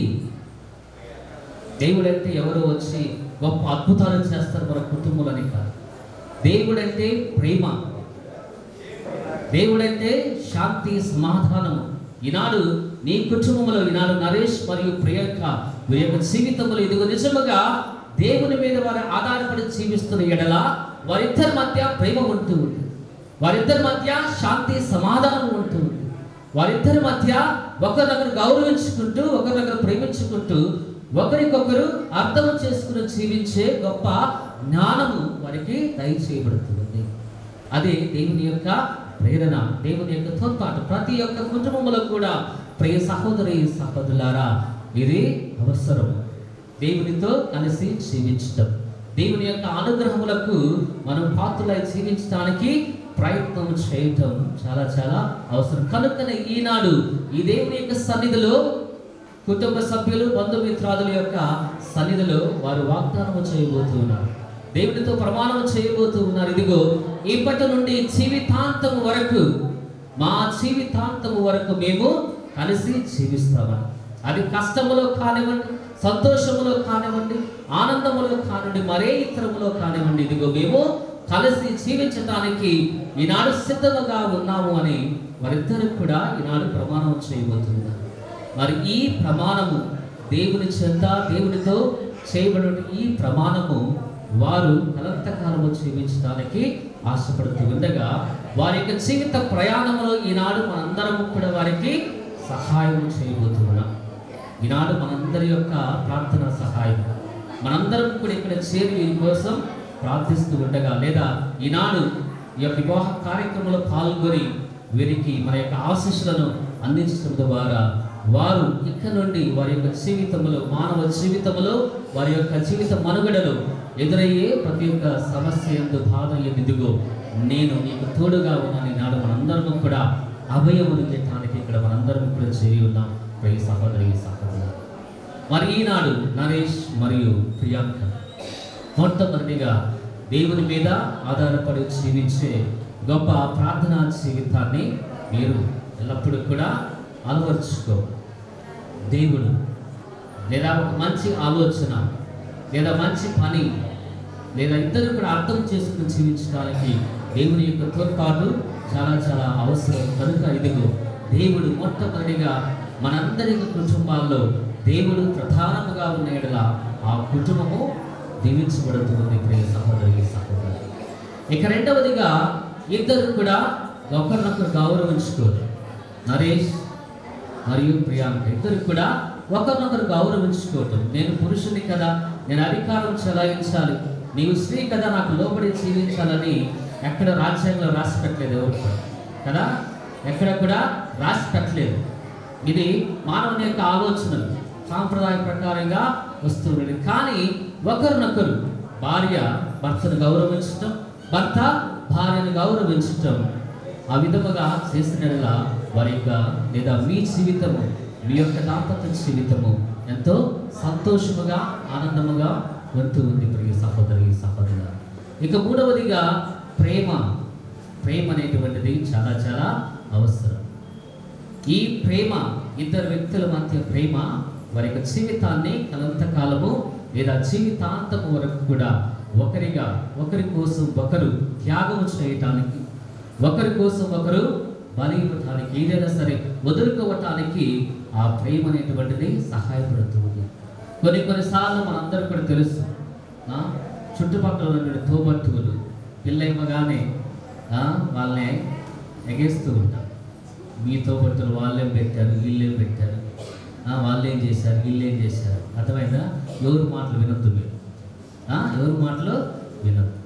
దేవుడంటే ఎవరో వచ్చి గొప్ప అద్భుతాలు చేస్తారు మన కుటుంబాలని కాదు. దేవుడంటే ప్రేమ, దేవుడంటే శాంతి, సమాధానము. ఈనాడు నీ కుటుంబంలో ఈనాడు నరేష్ మరియు ప్రియాంక వీరి యొక్క జీవితంలో ఇదిగో నిజముగా దేవుని మీద వారు ఆధారపడి జీవిస్తున్న ఎడల వారిద్దరి మధ్య ప్రేమ ఉంటూ ఉంది, వారిద్దరి మధ్య శాంతి సమాధానం ఉంటూ ఉంది, వారిద్దరి మధ్య ఒకరినొకరు గౌరవించుకుంటూ, ఒకరినొకరు ప్రేమించుకుంటూ, ఒకరికొకరు అర్థం చేసుకుని జీవించే గొప్ప జ్ఞానము వారికి దయచేయబడుతుంది. అదే దేవుని యొక్క ప్రేరణ, దేవుని యొక్క తోడ్పాటు ప్రతి ఒక్క కుటుంబంలో కూడా. ప్రియ సహోదరి సహోదరులారా, ఇది అవసరం. దేవునితో కలిసి జీవించటం, దేవుని యొక్క అనుగ్రహములకు మనం పాత్రలై జీవించడానికి ప్రయత్నం చేయటం చాలా చాలా అవసరం. కనుకనే ఈనాడు ఈ దేవుని యొక్క సన్నిధిలో కుటుంబ సభ్యులు, బంధుమిత్రాదుల యొక్క సన్నిధిలో వారు వాగ్దానం చేయబోతున్నారు, దేవునితో ప్రమాణం చేయబోతూ ఉన్నారు. ఇదిగో ఇప్పటి నుండి జీవితాంతము వరకు, మా జీవితాంతము వరకు మేము కలిసి జీవిస్తామని. అది కష్టములో కానివ్వండి, సంతోషములో కానివ్వండి, ఆనందములో కానివ్వండి, మరే ఇతరములో కానివ్వండి, ఇదిగో మేము కలిసి జీవించడానికి ఈనాడు సిద్ధముగా ఉన్నాము అని వారిద్దరికి కూడా ఈనాడు ప్రమాణం చేయబోతున్నారు. మరి ఈ ప్రమాణము దేవుని చెంత, దేవునితో చేయబడిన ఈ ప్రమాణము వారు కలంతకాలము జీవించడానికి ఆశపడుతూ ఉండగా వారి యొక్క జీవిత ప్రయాణంలో ఈనాడు మనందరము కూడా వారికి సహాయం చేయబోతున్నాం. ఈనాడు మనందరి యొక్క ప్రార్థన సహాయం, మనందరం కూడా ఇక్కడ చేరి వీరి కోసం ప్రార్థిస్తూ ఉండగా, లేదా ఈనాడు ఈ యొక్క వివాహ కార్యక్రమంలో పాల్గొని వీరికి మన యొక్క ఆశీస్సులను అందించడం ద్వారా వారు ఇక్కడ నుండి వారి యొక్క జీవితంలో, మానవ జీవితంలో, వారి యొక్క జీవిత మనుగడలో ఎదురయ్యే ప్రతి ఒక్క సమస్య ఎందు, బాధ ఎదుగో నేను నీకు తోడుగా ఉన్నాను. ఈనాడు మనందరం కూడా అభయమును పెట్టడానికి ఇక్కడ మనందరం కూడా చేరి ఉన్నాం. ప్రియ సహోదరి సహోదరు, మరి ఈనాడు నరేష్ మరియు ప్రియాంక మొట్టమొదటిగా దేవుని మీద ఆధారపడి జీవించే గొప్ప ప్రార్థనా జీవితాన్ని మీరు ఎల్లప్పుడూ కూడా అలవర్చుకో. దేవుడు లేదా ఒక మంచి ఆలోచన లేదా మంచి పని లేదా ఇద్దరు కూడా అర్థం చేసుకుని జీవించడానికి దేవుని యొక్క తోడ్పాటు చాలా చాలా అవసరం. కనుక ఇదిగో దేవుడు మొట్టమొదటిగా మనందరి కుటుంబాల్లో దేవుడు ప్రధానముగా ఉన్న యెడల ఆ కుటుంబము దీవించబడుతుంది. ప్రియ సహోదరి సహోదరు, ఇక రెండవదిగా ఇద్దరు కూడా ఒకరినొకరు గౌరవించుకోరు. నరేష్ మరియు ప్రియాంక ఇద్దరు కూడా ఒకరినొకరు గౌరవించుకోవటం. నేను పురుషుని కదా, నేను అధికారం చెలాయించాలి, నీవు స్త్రీ కదా, నాకు లోబడి జీవించాలని ఎక్కడ రాజ్యాంగంలో రాసి పెట్టలేదు ఎవరు. కదా, ఎక్కడ కూడా రాసి పెట్టలేదు. ఇది మానవుని యొక్క ఆలోచనలు సాంప్రదాయ ప్రకారంగా వస్తున్నది. కానీ ఒకరినొకరు భార్య భర్తను గౌరవించటం, భర్త భార్యను గౌరవించటం, ఆ విధముగా చేసిన వారి యొక్క లేదా మీ జీవితము, మీ యొక్క దాంపత్య జీవితము ఎంతో సంతోషముగా ఆనందముగా ఉంటూ ఉంది ప్రియ సహోదరి సహోదరుల. ఇక మూడవదిగా ప్రేమ. ప్రేమ అనేటువంటిది చాలా చాలా అవసరం. ఈ ప్రేమ, ఇద్దరు వ్యక్తుల మధ్య ప్రేమ వారి యొక్క జీవితాన్ని కలంతకాలము లేదా జీవితాంతము వరకు కూడా ఒకరి కోసం ఒకరు త్యాగం చేయటానికి, ఒకరి కోసం ఒకరు బలి ఇవ్వటానికి, ఏదైనా సరే వదులుకోవటానికి ఆ ప్రేమ అనేటువంటిది సహాయపడుతుంది. కొన్నిసార్లు మనందరూ కూడా తెలుసు, చుట్టుపక్కల ఉన్న తోబట్టువులు పిల్లమ్మగానే వాళ్ళని ఎగేస్తూ ఉంటారు. మీ తోబట్టులు వాళ్ళేం పెట్టారు, వీళ్ళేం పెట్టారు, వాళ్ళేం చేశారు, వీళ్ళేం చేశారు. అర్థమైందా? ఎవరి మాటలు వినొద్దు మీరు, ఎవరి మాటలు వినొద్దు.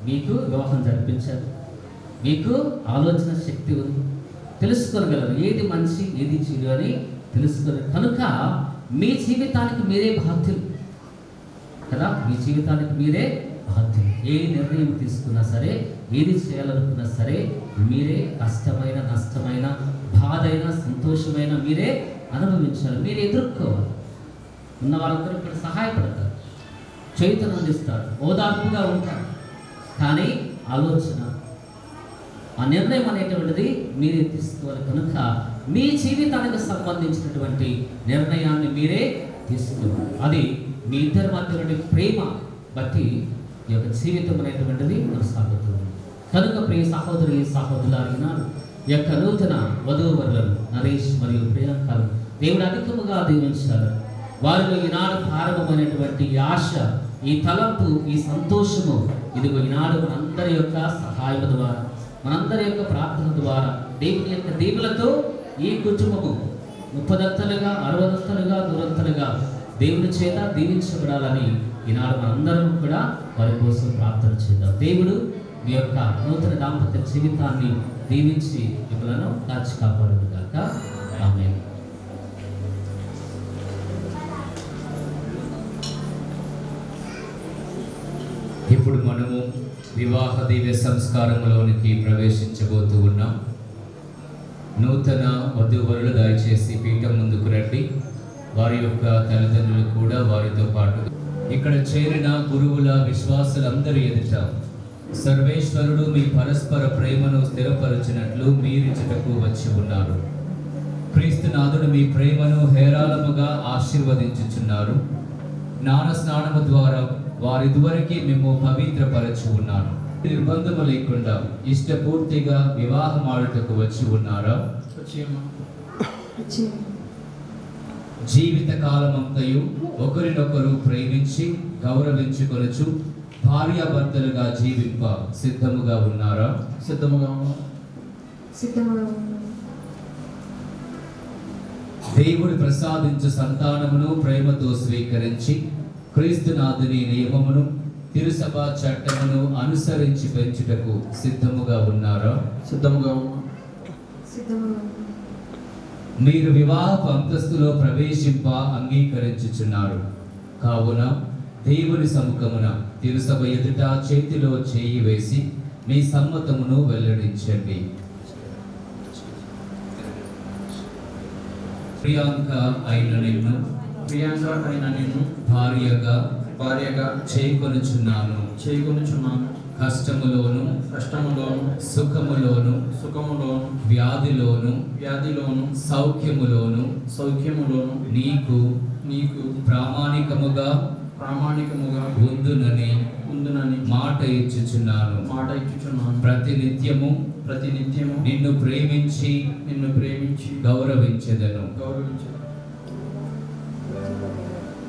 మీకు వివాహం జరిపించారు, మీకు ఆలోచన శక్తి ఉంది, తెలుసుకోగలరు ఏది మంచి ఏది చెడు అని తెలుసుకోగలరు. కనుక మీ జీవితానికి మీరే బాధ్యులు కదా, మీ జీవితానికి మీరే బాధ్యులు. ఏ నిర్ణయం తీసుకున్నా సరే, ఏది చేయాలనుకున్నా సరే మీరే కష్టమైన, నష్టమైన, బాధ అయినా, సంతోషమైన మీరే అనుభవించాలి, మీరే ఎదుర్కోవాలి. ఉన్న వాళ్ళందరూ ఇక్కడ సహాయపడతారు, చేతులు అందిస్తారు, ఓదార్పుగా ఉంటారు. కానీ ఆలోచన, ఆ నిర్ణయం అనేటువంటిది మీరే తీసుకోవాలి. కనుక మీ జీవితానికి సంబంధించినటువంటి నిర్ణయాన్ని మీరే తీసుకోవాలి. అది మీ ఇద్దరి మధ్య ప్రేమ బట్టి ఈ యొక్క జీవితం అనేటువంటిది కొనసాగుతుంది. కనుక ప్రియ సహోదరి సహోదరులు, ఈ యొక్క నూతన వధూవరులను నరేష్ మరియు ప్రియాంకను దేవుడు అధికముగా దీవించారు. వారిలో ఈనాడు ప్రారంభమైనటువంటి ఆశ, ఈ తలంపు, ఈ సంతోషము ఇదిగో ఈనాడు మనందరి యొక్క సహాయం ద్వారా, మనందరి యొక్క ప్రార్థన ద్వారా, దేవుని యొక్క దీవులతో ఈ కుటుంబము 30ంతలుగా 60ంతలుగా 100ంతలుగా దేవుని చేత దీవించబడాలని ఈనాడు మనందరం కూడా వారి కోసం ప్రార్థన చేద్దాం. దేవుడు మీ యొక్క నూతన దాంపత్య జీవితాన్ని దీవించి మిమ్మలను కాచి కాపాడుగాక. ఆమేన్. ఇప్పుడు మనము వివాహ దివ్య సంస్కారంలోనికి ప్రవేశించబోతూ ఉన్నాం. నూతన వధూవరులు దయచేసి పీఠం ముందుకు రండి. వారి యొక్క తల్లిదండ్రులు కూడా వారితో పాటు ఇక్కడ చేరిన గురువుల విశ్వాసులందరి ఎదుట సర్వేశ్వరుడు మీ పరస్పర ప్రేమను స్థిరపరచినట్లు మీరిచ్చటకు వచ్చి ఉన్నారు. క్రీస్తునాథుడు మీ ప్రేమను హేరాళముగా ఆశీర్వదించుచున్నారు. జ్ఞాన స్నానము ద్వారా వారిదివరకే మేము పవిత్రపరచి ఉన్నాను. నిర్బంధము లేకుండా ఇష్టపూర్తిగా వివాహం ఆడుటకు వచ్చి ఉన్నారా? జీవిత కాలమంతయు ఒకరినొకరు ప్రేమించి గౌరవించుకొనుచు భార్యాభర్తలుగా జీవింప సిద్ధముగా ఉన్నారా? సిద్ధముగా దేవుడు ప్రసాదించు సంతానమును ప్రేమతో స్వీకరించి క్రీస్తునాథుని నియమమును తిరుసభ చట్టమును అనుసరించి పెంచుటకు సిద్ధముగా ఉన్నారా? సిద్ధముగా మీరు వివాహపు అంతస్తులో ప్రవేశింప అంగీకరించుచున్నారు. కావున దేవుని సముఖమున తిరుసభ ఎదుట చేతిలో చేయి వేసి మీ సమ్మతమును వెల్లడించండి. ప్రియాంక అయిన నిన్ను భార్యగా చేకొనుచున్నాను. కష్టములోను సుఖములోను వ్యాధిలోను సౌఖ్యములోను నీకు ప్రామాణికముగా ఉందునని మాట ఇచ్చుచున్నాను. ప్రతినిత్యము నిన్ను ప్రేమించి గౌరవించెదను.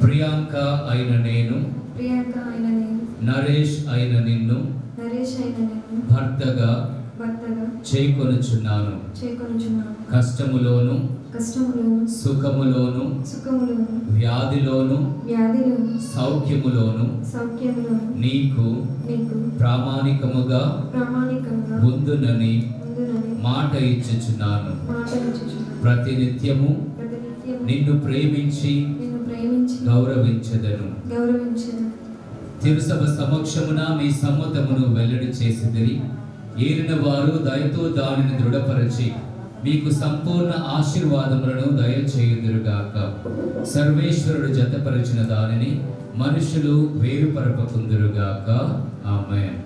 ప్రియాంక అయిన నేను నరేష్ అయిన నిన్ను భర్తగా చేకొనుచున్నాను. కష్టములోను సుఖములోను వ్యాధిలోను సౌఖ్యములోను నీకు ప్రామాణికముగా ఉందునని మాట ఇచ్చుచున్నాను. మాట ఇచ్చుచున్నాను. ప్రతినిత్యము ప్రతినిత్యము నిన్ను ప్రేమించి నిన్ను ప్రేమించి గౌరవించెదను. గౌరవించెదను. తిరుసభ సమక్షమున మీ సమ్మతమును వెల్లడి చేసిదిరి. ఏలిన వారు దయతో దానిని దృఢపరచి మీకు సంపూర్ణ ఆశీర్వాదములను దయచేయుదురుగాక. సర్వేశ్వరుడు జతపరిచిన దానిని మనుషులు వేరుపరపకుందురుగాక. ఆమేన్.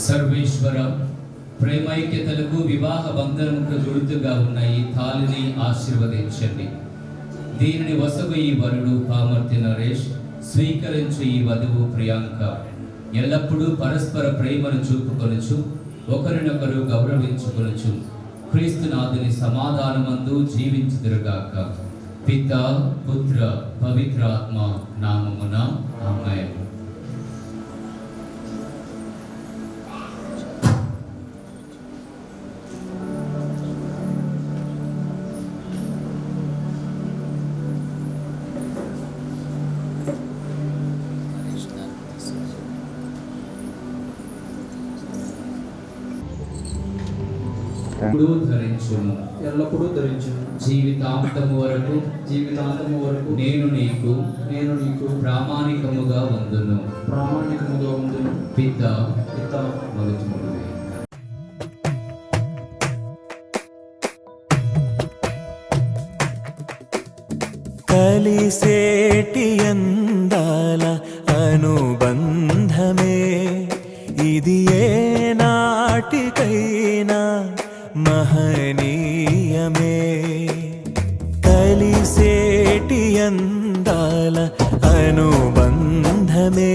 సర్వేశ్వర, ప్రేమైక్యతలకు వివాహ బంధనముకు గుర్తుగా ఉన్న ఈ తాళిని ఆశీర్వదించండి. దీనిని వసగు ఈ వరుడు పామర్తి నరేష్, స్వీకరించు ఈ వధువు ప్రియాంక ఎల్లప్పుడూ పరస్పర ప్రేమను చూపుకొనుచు ఒకరినొకరు గౌరవించుకొనుచు క్రీస్తునాథుని సమాధానమందు జీవించుదురుగాక. పిత, పుత్ర, పవిత్రాత్మ నామమున ఆమేన్. ఎల్లప్పుడూ ధరించుము. ఎల్లప్పుడూ ధరించును. జీవితాంతము వరకు జీవితాంతము వరకు నేను నీకు ప్రామాణికముగా ఉందును. ప్రామాణికముగా ఉండును. పిత, పిత, మొదటి మొదలు. కలిసేటి అందాల అనుబంధమే ఇది ఏ నాటికైనా మహనీయమే. కలిసేటి అందాల అనుబంధమే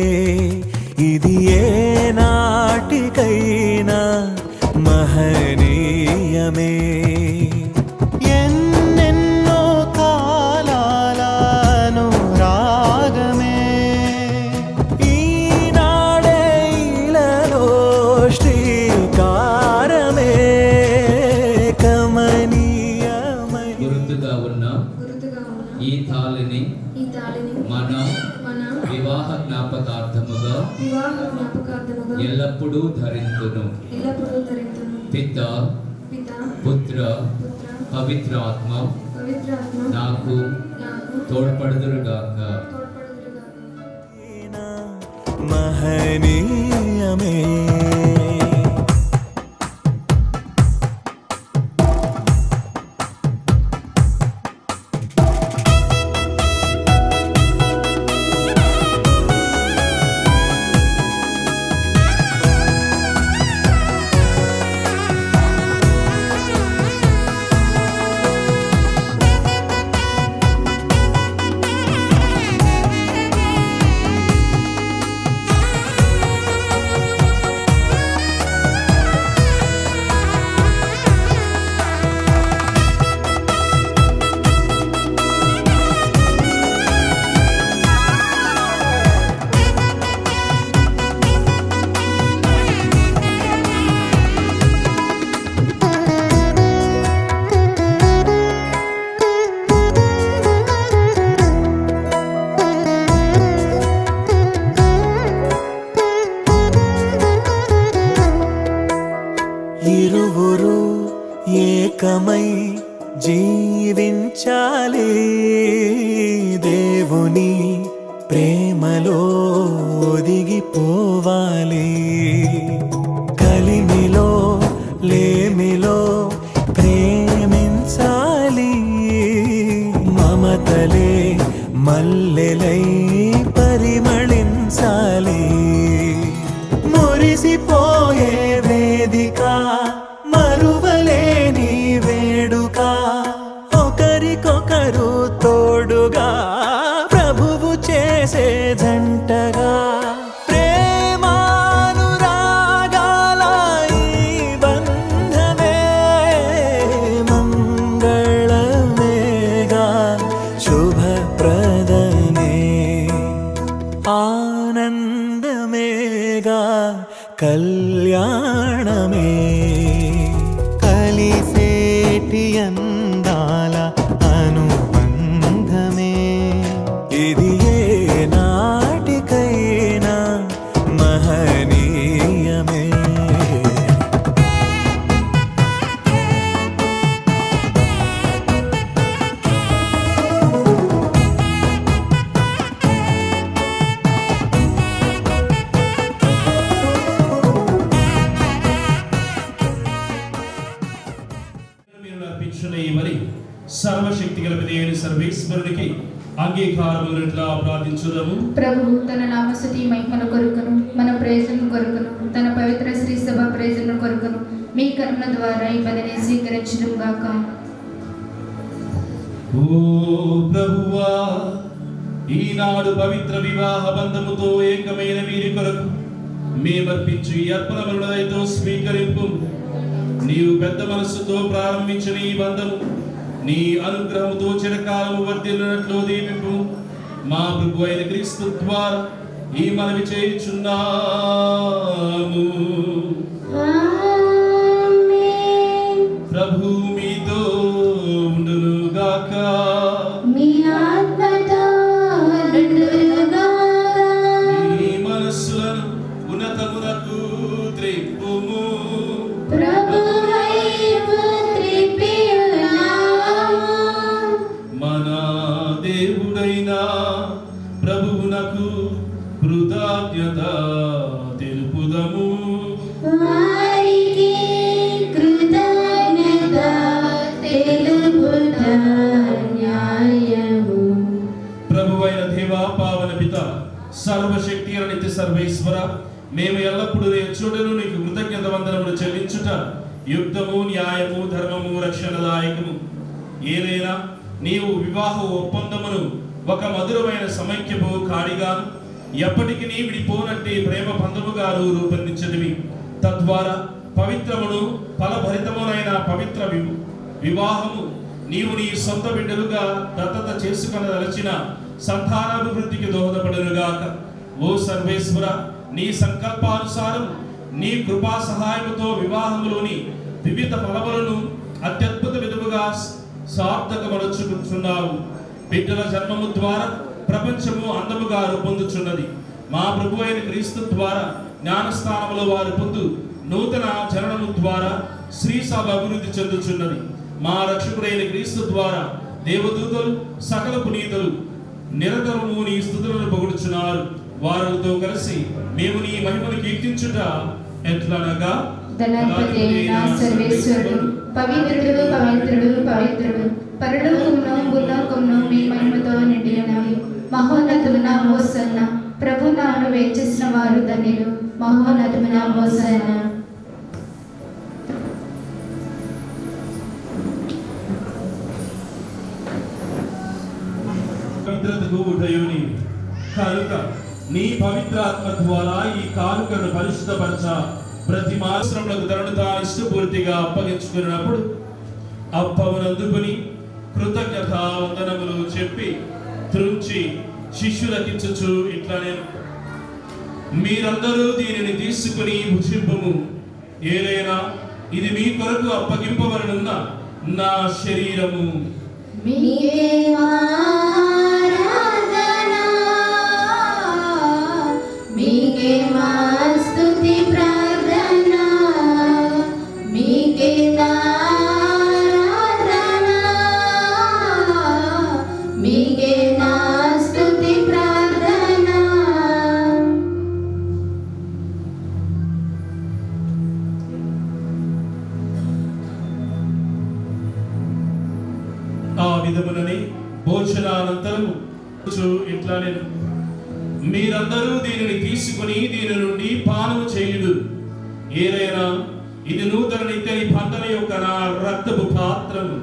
ఇది ఏ నాటికైనా మహనీయమే. ఎన్నెన్నో కాలాల అనురాగమే ఈనాడే ఇలలో శ్రీకారమే. కమనీయమై గుర్తుగా ఉన్న గుర్తుగా ఉన్న ఈ తాళిని ఈ తాళిని మన మన వివాహ జ్ఞాపకార్థముగా వివాహ జ్ఞాపకార్థముగా ఎల్లప్పుడూ ధరింతును. ఎల్లప్పుడూ ధరింతును. పిత, పిత, పుత్ర, పుత్ర, పవిత్రాత్మ పవిత్రాత్మ నాకు నాకు తోడ్పడుదురుగాక. తోడ్పడుదురుగాక. మహనీయమే. ఇరువురు ఏకమై జీవించాలి. దేవుని ప్రేమలో ఒదిగిపోవాలి. కలిమిలో లేమిలో ప్రేమించాలి. మమతలే మల్లెలై పరిమళించాలి. మురిసిపోయే వేదిక మరువలేని వేడుక ఒకరికొకరు తోడుగా ప్రభువు చేసే జంటగా ప్రేమానురాగాల ఈ బంధమే మంగళకరమే. కళ్యాణమే కలిసేటి అందాల అనుబంధమే ఇది ఏ నాటికైనా మహనీయమే. సర్వశక్తి గల దేవుని సర్వేశ్వరునికి అంగీకారముగా ప్రార్థించుదాము. ప్రభువు తన నామస్తుతి మహిమల కొరకును మన ప్రయోజనం కొరకును తన పవిత్ర శ్రీ సభ ప్రయోజనం కొరకును మీ కరుణ ద్వారా ఈ పనిని స్వీకరించడం గాక. ఓ ప్రభువా, ఈనాడు పవిత్ర వివాహ బంధముతో ఏకమైన వీరి కొరకు మేమర్పించు ఈ అర్పణములతో స్వీకరింపు. నీవు పెద్ద మనస్సుతో ప్రారంభించిన ఈ బంధము నీ అనుగ్రహముతో చిరకాలము వర్ధిల్లినట్లు దీవింపు. మా ప్రభు అయిన క్రీస్తు ద్వారా ఈ మనవి చేయుచున్నాము. ప్రభు మీతో ఉండును గాక. మీ ఆత్మతో మీ మనస్సులను ఉన్నతమునకు త్రిప్పుము. మన దేవుడైన ప్రభువునకు కృతజ్ఞత తెలుపుదము. ప్రభువైన దేవా, పావన పిత, సర్వశక్తి నిత్య సర్వేశ్వర, మేము ఎల్లప్పుడూ చూడను నీకు కృతజ్ఞత వందనములు చెల్లించుట యుక్తము, న్యాయము, ధర్మము, రక్షణదాయకము. ఏదైనా నీవు వివాహ ఒప్పందమును ఒక మధురమైన సమైక్యపు కాడిగాను ఎప్పటికీ విడిపోనట్టి ప్రేమ బంధముగాను రూపొందించదివి. తద్వారా పవిత్రమును ఫలభరితమునైన పవిత్ర వివాహము నీవు నీ సొంత బిడ్డలుగా దత్తత చేసుకొనదలచిన సంతానాభివృద్ధికి దోహదపడునుగాక. ఓ సర్వేశ్వర, నీ సంకల్పానుసారం నీ కృపా సహాయముతో వివాహములోని వివిధ ఫలములను అత్యద్భుత విధముగా సార్థకమనుచున్నావు. బిడ్డల జన్మము ద్వారా ప్రపంచము అందముగా రూపొందుచున్నది. మా ప్రభు అయిన క్రీస్తు ద్వారా జ్ఞానస్థానములో వారు పొందు నూతన జననము ద్వారా శ్రీ సభ అభివృద్ధి చెందుచున్నది. మా రక్షకుడైన క్రీస్తు ద్వారా దేవదూతలు సకల పునీతులు నిరంతరము నీ స్తుతులను పొగుడుచున్నారు. వారితో కలిసి మేము నీ మహిమను కీర్తించుట ఎట్లనగా, సర్వేశ్వరుడు పవిత్రుడు పవిత్రుడు పవిత్రుడు, పరలోకమును భూలోకమును మీ మహిమతో నిండి ఉన్నవి. మహోన్నతమున హోసన్న, ప్రభు నామమున వేంచేసిన వారు ధన్యులు. మహోన్నతమున హోసన్న. కనుక నీ పవిత్ర ఆత్మ ద్వారా ఈ కానుకను పరిశుద్ధపరచ ప్రతి మాసములకు తనను తాను ఇష్టపూర్తిగా అప్పగించుకున్నప్పుడు అప్పమును అందుకుని కృతజ్ఞత వందనములు చెప్పి త్రుంచి శిష్యులకిచ్చుచు ఇట్లా, నేను మీరందరూ దీనిని తీసుకుని భుజింపుము. ఏలైనా ఇది మీ కొరకు అప్పగింపబడనున్న నా శరీరము. ఆ విధమునని భోజనానంతరము ఇట్లా, నేను మీరందరూ దీనిని తీసుకుని దీని నుండి పానము చేయుడు. ఏదైనా ఇది నూతన నిత్య నిబంధన యొక్క నా రక్తపు పాత్రము.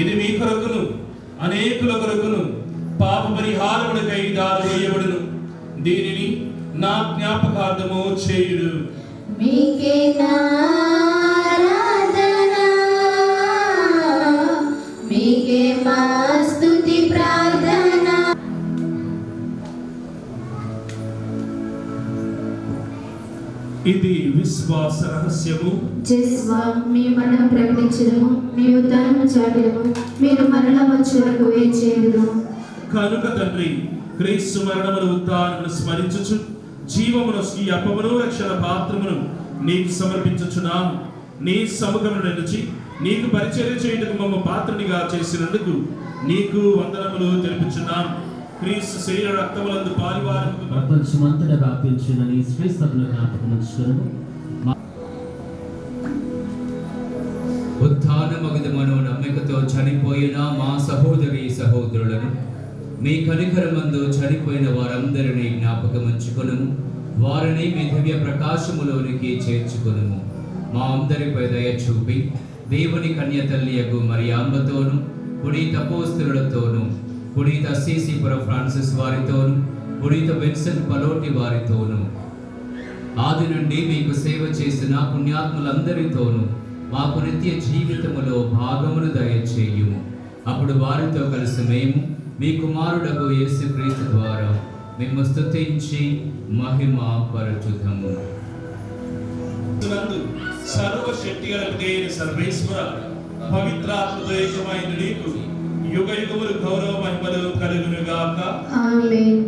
ఇది మీ కొరకును అనేకుల కొరకును పాప పరిహారములకై దారవేయబడును. దీనిని నా జ్ఞాపకార్థము చేయుడు. ఇది విశ్వాస విశ్వాస రహస్యము జేసువా మీ మరణం ప్రకటించడము, మీ ఉద్ధానము చాటెదము, మీరు మరణ వచ్చే వరకు వేచేయుదుము. కనుక తండ్రి, క్రీస్తు మరణమును ఉద్ధానమును స్మరించుచు జీవమును ఈ అప్పమును రక్షణ పాత్రమును నీకు సమర్పించుచున్నాము. నీ సముఖమును నిలిచి నీకు పరిచర్య చేయుటకు మమ్మ పాత్రనిగా చేసినందుకు నీకు వందనములు తెలుపుచున్నాం. క్రీస్తు శరీర రక్తములందు పాలివారముకు ప్రపంచమంతటా వ్యాపించిన నీ శ్రేష్టతను జ్ఞాపకం ఉంచుకొనుము. ఉత్థానమగుదమను నమ్మికతో చనిపోయిన మా సహోదరి సహోదరులను మీ కనికరమందు చనిపోయిన వారందరినీ జ్ఞాపకం ఉంచుకొనుము. వారిని మీ దివ్య ప్రకాశములోనికి చేర్చుకొనుము. మా అందరిపై దయ చూపి దేవుని కన్య తల్లియగు మరియాంబతోను, పునీత అపోస్తలులతోను, పునీత అస్సీసీపుర ఫ్రాన్సిస్ వారితోను, పునీత విన్సెంట్ పలోటి వారితోను, ఆది నుండి మీకు సేవ చేసిన పుణ్యాత్ములందరితోనూ మాకు నిత్య జీవితములో భాగమును దయచేయుము. అప్పుడు వారితో కలిసి మేము మీ కుమారుడగు యేసుక్రీస్తు ద్వారా మేము స్తుతించి మహిమ పరచుదము. సర్వశక్తి గల దేవుని సర్వేశ్వర పవిత్రాత్మతో ఏకమైన నీకు యుగ యుగములు గౌరవ మహిమలు కలుగునుగాక. ఆమేన్.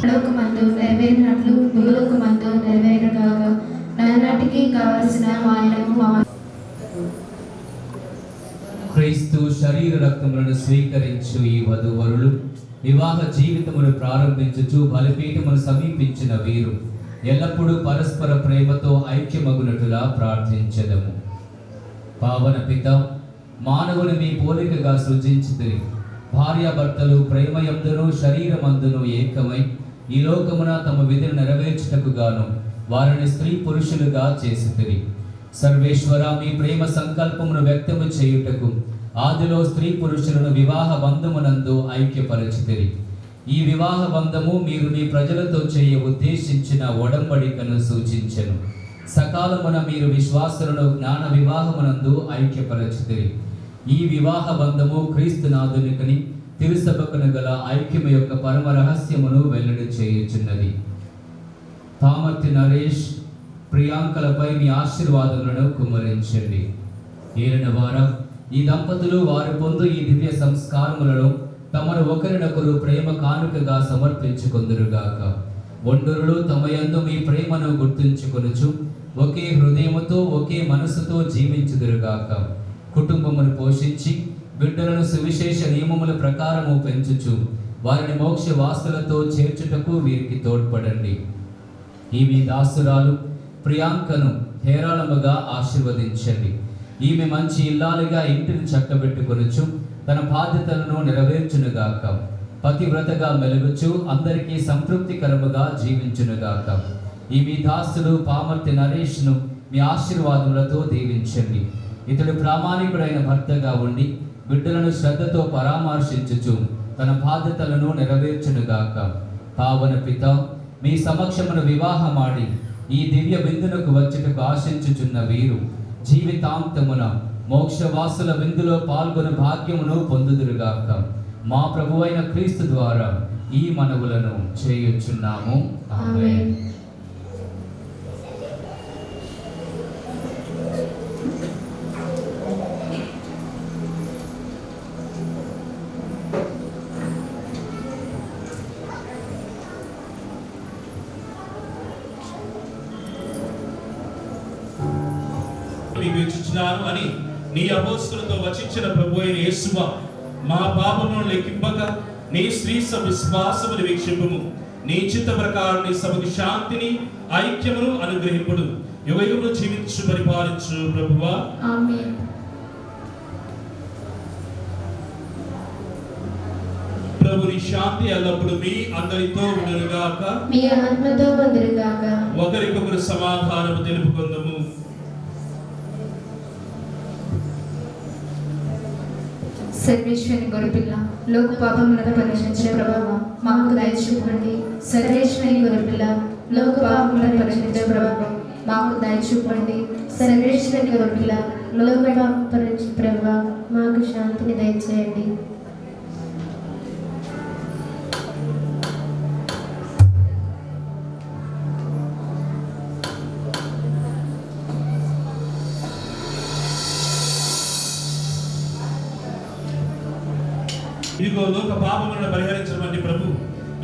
పరలోకమందు నెరవేరినట్లు భూలోకమందు నెరవేరుగాక. నానాటికి కావలసిన మానము క్రీస్తు శరీర రక్తములను స్వీకరించు ఈ వధూవరులు వివాహ జీవితమును ప్రారంభించుచు బలిపీఠమును సమీపించిన వీరు ఎల్లప్పుడూ పరస్పర ప్రేమతో ఐక్యమగునట్టులా ప్రార్థించెదము. పావన పిత, మానవుని మీ పోలికగా సృజించితిరి. భార్యాభర్తలు ప్రేమయందును శరీరమందును ఏకమై ఈ లోకమున తమ విధిని నెరవేర్చుటకు గాను వారిని స్త్రీ పురుషులుగా చేసితిరి. సర్వేశ్వర, మీ ప్రేమ సంకల్పమును వ్యక్తము చేయుటకు ఆదిలో స్త్రీ పురుషులను వివాహ బంధమునందు ఐక్యపరచితిరి. ఈ వివాహ బంధము మీరు మీ ప్రజలతో చేయ ఉద్దేశించిన ఒడంబడికను సూచించెను. సకాలమున మీరు విశ్వాసులను జ్ఞాన వివాహమునందు ఐక్యపరచితిరి. ఈ వివాహ బంధము క్రీస్తునాథునికని తిరుసభకును గల ఐక్యము యొక్క పరమ రహస్యమును వెల్లడి చేయుచున్నది. తామర్తి నరేష్, ప్రియాంకలపై మీ ఆశీర్వాదములను కుమ్మరించండి. ఏలిన వారా, ఈ దంపతులు వారు పొందు ఈ దివ్య సంస్కారములను తమను ఒకరినొకరు ప్రేమ కానుకగా సమర్పించుకొందురుగాక. ఒండరులు తమ యందు మీ ప్రేమను గుర్తుంచుకొనుచు ఒకే హృదయముతో ఒకే మనసుతో జీవించుదురుగాక. కుటుంబమును పోషించి బిడ్డలను సువిశేష నియమముల ప్రకారము పెంచుచు వారిని మోక్ష వాసులతో చేర్చుటకు వీరికి తోడ్పడండి. ఈమె దాసురాలు ప్రియాంకను హేరాళముగా ఆశీర్వదించండి. ఈమె మంచి ఇల్లాలుగా ఇంటిని చక్కబెట్టుకొనుచు తన బాధ్యతలను నెరవేర్చునుగాక. పతివ్రతగా మెలుగుచు అందరికీ సంతృప్తికరముగా జీవించునుగాక. ఈ మీ దాసుడు పామర్తి నరేష్ను మీ ఆశీర్వాదములతో దీవించండి. ఇతడు ప్రామాణికుడైన భర్తగా ఉండి బిడ్డలను శ్రద్ధతో పరామర్శించుచు తన బాధ్యతలను నెరవేర్చునుగాక. పావన పిత, మీ సమక్షమును వివాహమాడి ఈ దివ్య విందునకు వచ్చుటకు ఆశించుచున్న వీరు జీవితాంతమున మోక్షవాసుల విందులో పాల్గొన భాగ్యమును పొందుదురుగాక. మా ప్రభువైన క్రీస్తు ద్వారా ఈ మనవులను చేయుచున్నాము. ఆమేన్. అని నీ అపోస్తలులతో వచించిన ప్రభు అయిన యేసువా, మా పాపములను లెక్కింపక నీ స్త్రీ విశ్వాసమును వీక్షింపుము. నీ చిత్త ప్రకారం నీ సభకు శాంతిని ఐక్యమును అనుగ్రహింపుడు. యుగయుగములు జీవించు పరిపాలించు ప్రభువా. ఆమేన్. ప్రభు నీ శాంతి ఎల్లప్పుడు మీ అందరితో ఉండునుగాక. మీ ఆత్మతో ఉండునుగాక. ఒకరికొకరు సమాధానము తెలుపుకొందుము. సర్వేశ్వరుని గొర్రెపిల్ల, లోక పాపములను పరిహరించే ప్రభువా, మాకు దయ చూపండి. సర్వేశ్వరుని గొర్రెపిల్ల, లోక పాపములను పరిహరించే ప్రభువా, మాకు దయ చూపండి. సర్వేశ్వరుని గొర్రెపిల్ల, లోక పాపములను పరిహరించే ప్రభువా, మాకు శాంతిని దయచేయండి. ఇదిగో లోక పాపములను పరిహరించమని ప్రభు,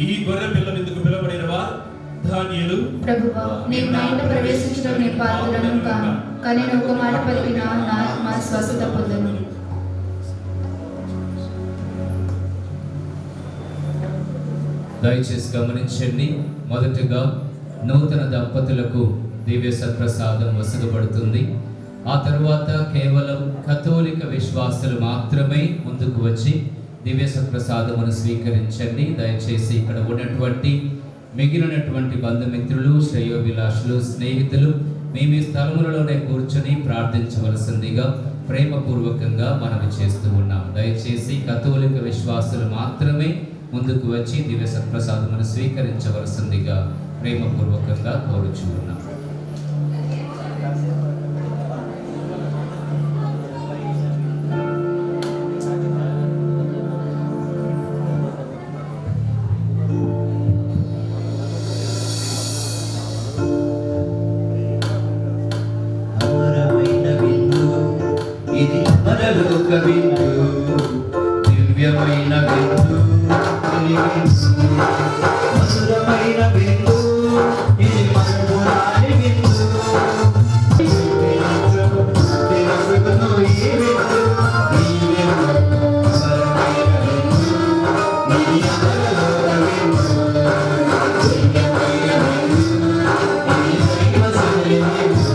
ఈ గొర్రె పిల్ల విందుకు పిలువబడిన వారు ధాన్యులు. ప్రభువా, నీవు నా ఇంట ప్రవేశించడం నేను పాత్రను కాను, కానీ నువ్వు ఒక మాట పలికిన నా ఆత్మ స్వస్థత పొందును. దయచేసి గమనించండి. మొదటగా నూతన దంపతులకు దివ్య సత్ప్రసాదం వసగబడుతుంది. ఆ తరువాత కేవలం కథోలిక విశ్వాసులు మాత్రమే ముందుకు వచ్చి దివ్య సత్ప్రసాదమును స్వీకరించండి. దయచేసి ఇక్కడ ఉన్నటువంటి మిగిలినటువంటి బంధుమిత్రులు, శ్రేయోభిలాషులు, స్నేహితులు మీ మీ స్థలములలోనే కూర్చొని ప్రార్థించవలసిందిగా ప్రేమపూర్వకంగా మనవి చేస్తూ ఉన్నాం. దయచేసి కథోలిక విశ్వాసులు మాత్రమే ముందుకు వచ్చి దివ్య సత్ప్రసాదమును స్వీకరించవలసిందిగా ప్రేమపూర్వకంగా కోరుచూ ఉన్నాం. అమరమైన విందు ఇది, పరలోక విందు, దివ్యమైన విందు ఇది విందు, మధురమైన విందు ఇది, మధురాని విందు, తెలుసుకును ఈ విందు, ఈ విందు, అమరమైన విందు, ఇది పరలోక విందు, దివ్యమైన విందు, ఇది దైవసన్నిధి విందు.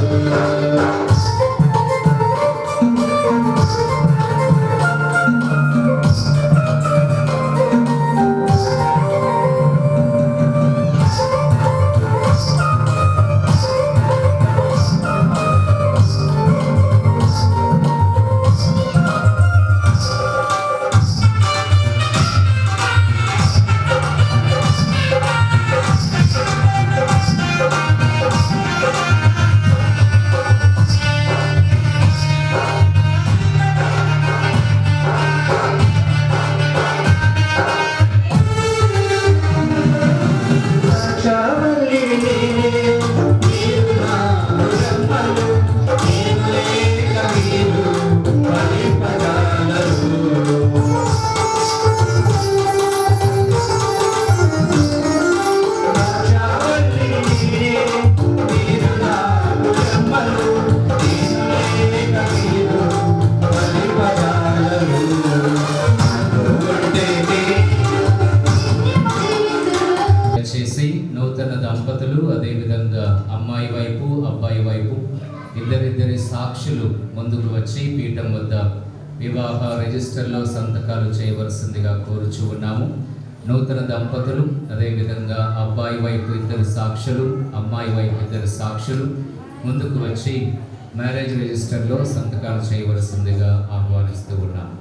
నూతన దంపతులు, అదేవిధంగా అమ్మాయి వైపు అబ్బాయి వైపు ఇద్దరిద్దరి సాక్షులు ముందుకు వచ్చి పీఠం వద్ద వివాహ రిజిస్టర్లో సంతకాలు చేయవలసిందిగా కోరుచూ ఉన్నాము. నూతన దంపతులు, అదేవిధంగా అబ్బాయి వైపు ఇద్దరు సాక్షులు, అమ్మాయి వైపు ఇద్దరు సాక్షులు ముందుకు వచ్చి మ్యారేజ్ రిజిస్టర్లో సంతకాలు చేయవలసిందిగా ఆహ్వానిస్తూ ఉన్నాము.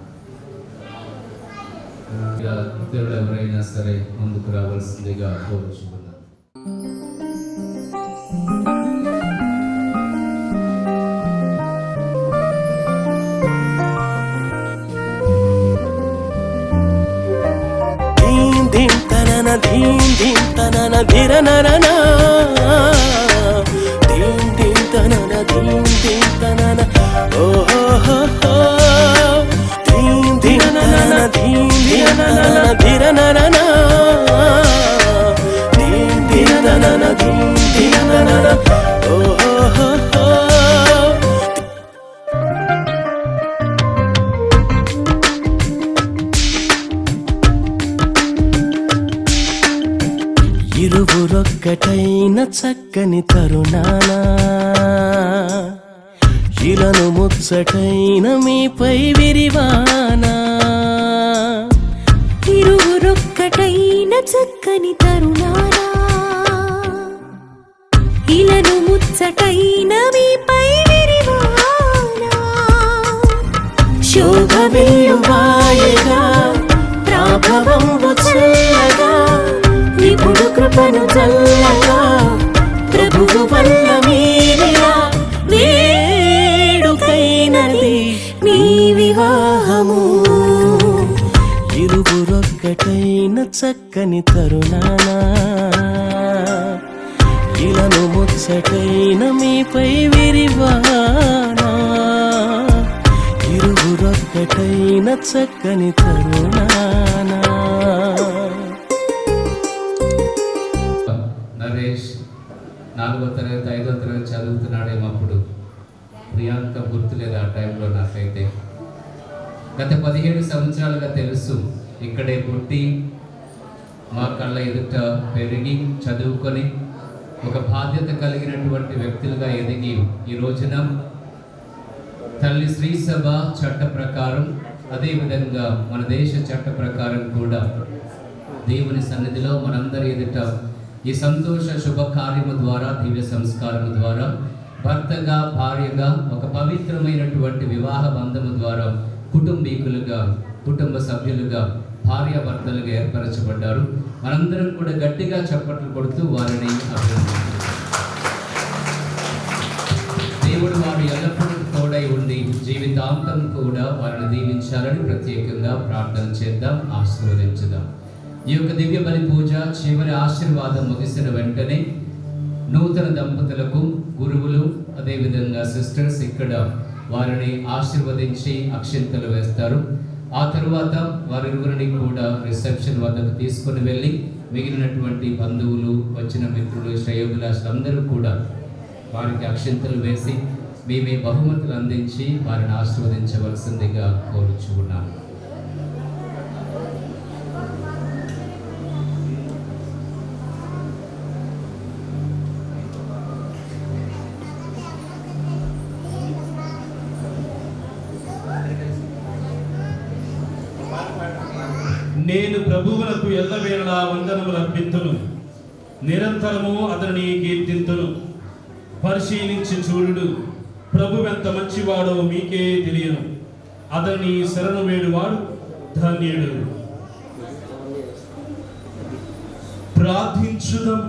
ఇతరులు ఎవరైనా సరే ముందుకు రావాల్సిందిగా కోరుచూ ఉన్నాము. ధీం ధీం తనన ధిరనరన ధీం ధీం తనన ధీం ధీం తనన ఓహో హో హో ధీం ధీం తనన ధీం ధీం తనన ధిరనరన ధీం ధీం తనన ధీం ధీం తనన ఓహో హో హో. ఇరువురొక్కటైన చక్కని తరుణాన ఇలను ముచ్చటైన మీపై విరివానా. ఇరువురొక్కటైన చక్కని తరుణాన ఇలను ముచ్చటైన మీపై విరివానా. శోభ వెల్లువాయగా ప్రాభవంబు చల్లగా విపుడు కృపను చల్లగా ప్రభువు వల్ల మీరిలా వేడుకైనది మీ వివాహము. ఇరువురొక్కటైన చక్కని తరుణాన ఇలను ముచ్చటైన మీపై విరివానా. ఇరువురొక్క ఒక్కటైన చక్కని తరుణానా. నరేష్ 4వ తరగతి 5వ తరగతి చదువుతున్నాడేమో అప్పుడు. ప్రియాంక గుర్తులేదు ఆ టైంలో నాకైతే. గత 17 సంవత్సరాలుగా తెలుసు. ఇక్కడే పుట్టి మా కళ్ళ ఎదుట పెరిగి చదువుకొని ఒక బాధ్యత కలిగినటువంటి వ్యక్తులుగా ఎదిగి ఈ రోజున తల్లి శ్రీ సభ చట్ట ప్రకారం, అదేవిధంగా మన దేశ చట్ట ప్రకారం కూడా దేవుని సన్నిధిలో మనందరి ఎదుట ఈ సంతోష శుభకార్యము ద్వారా, దివ్య సంస్కారము ద్వారా భర్తగా, భార్యగా ఒక పవిత్రమైనటువంటి వివాహ బంధము ద్వారా కుటుంబీకులుగా, కుటుంబ సభ్యులుగా, భార్యాభర్తలుగా ఏర్పరచబడ్డారు. మనందరం కూడా గట్టిగా చప్పట్లు కొడుతూ వారిని అభినందించారు. దేవుడు వారు ఎల్లప్పుడూ తోడై ఉండి జీవితాంతం కూడా వారిని దీవించాలని ప్రత్యేకంగా ప్రార్థన చేద్దాం, ఆశీర్వదించుదాం. ఈ యొక్క దివ్య బలి పూజ చివరి ఆశీర్వాదం ముగిసిన వెంటనే నూతన దంపతులకు గురువులు, అదేవిధంగా సిస్టర్స్ ఇక్కడ వారిని ఆశీర్వదించి అక్షింతలు వేస్తారు. ఆ తరువాత వారిరువురిని కూడా రిసెప్షన్ వద్దకు తీసుకుని వెళ్ళి మిగిలినటువంటి బంధువులు, వచ్చిన మిత్రులు, శ్రేయోభిలాషులు అందరూ కూడా వారికి అక్షింతలు వేసి మేమే బహుమతులు అందించి వారిని ఆశీర్వదించవలసిందిగా కోరుచున్నాను. నేను ప్రభువునకు ఎల్లవేళలా వందనములు అర్పింతును, నిరంతరము అతనిని కీర్తింతును. పరిశీలించి చూడుడు, ప్రభువెంత మంచివాడో మీకే తెలియను. అతని శరణు వేడువాడు ధన్యుడు. ప్రార్థించుదాం.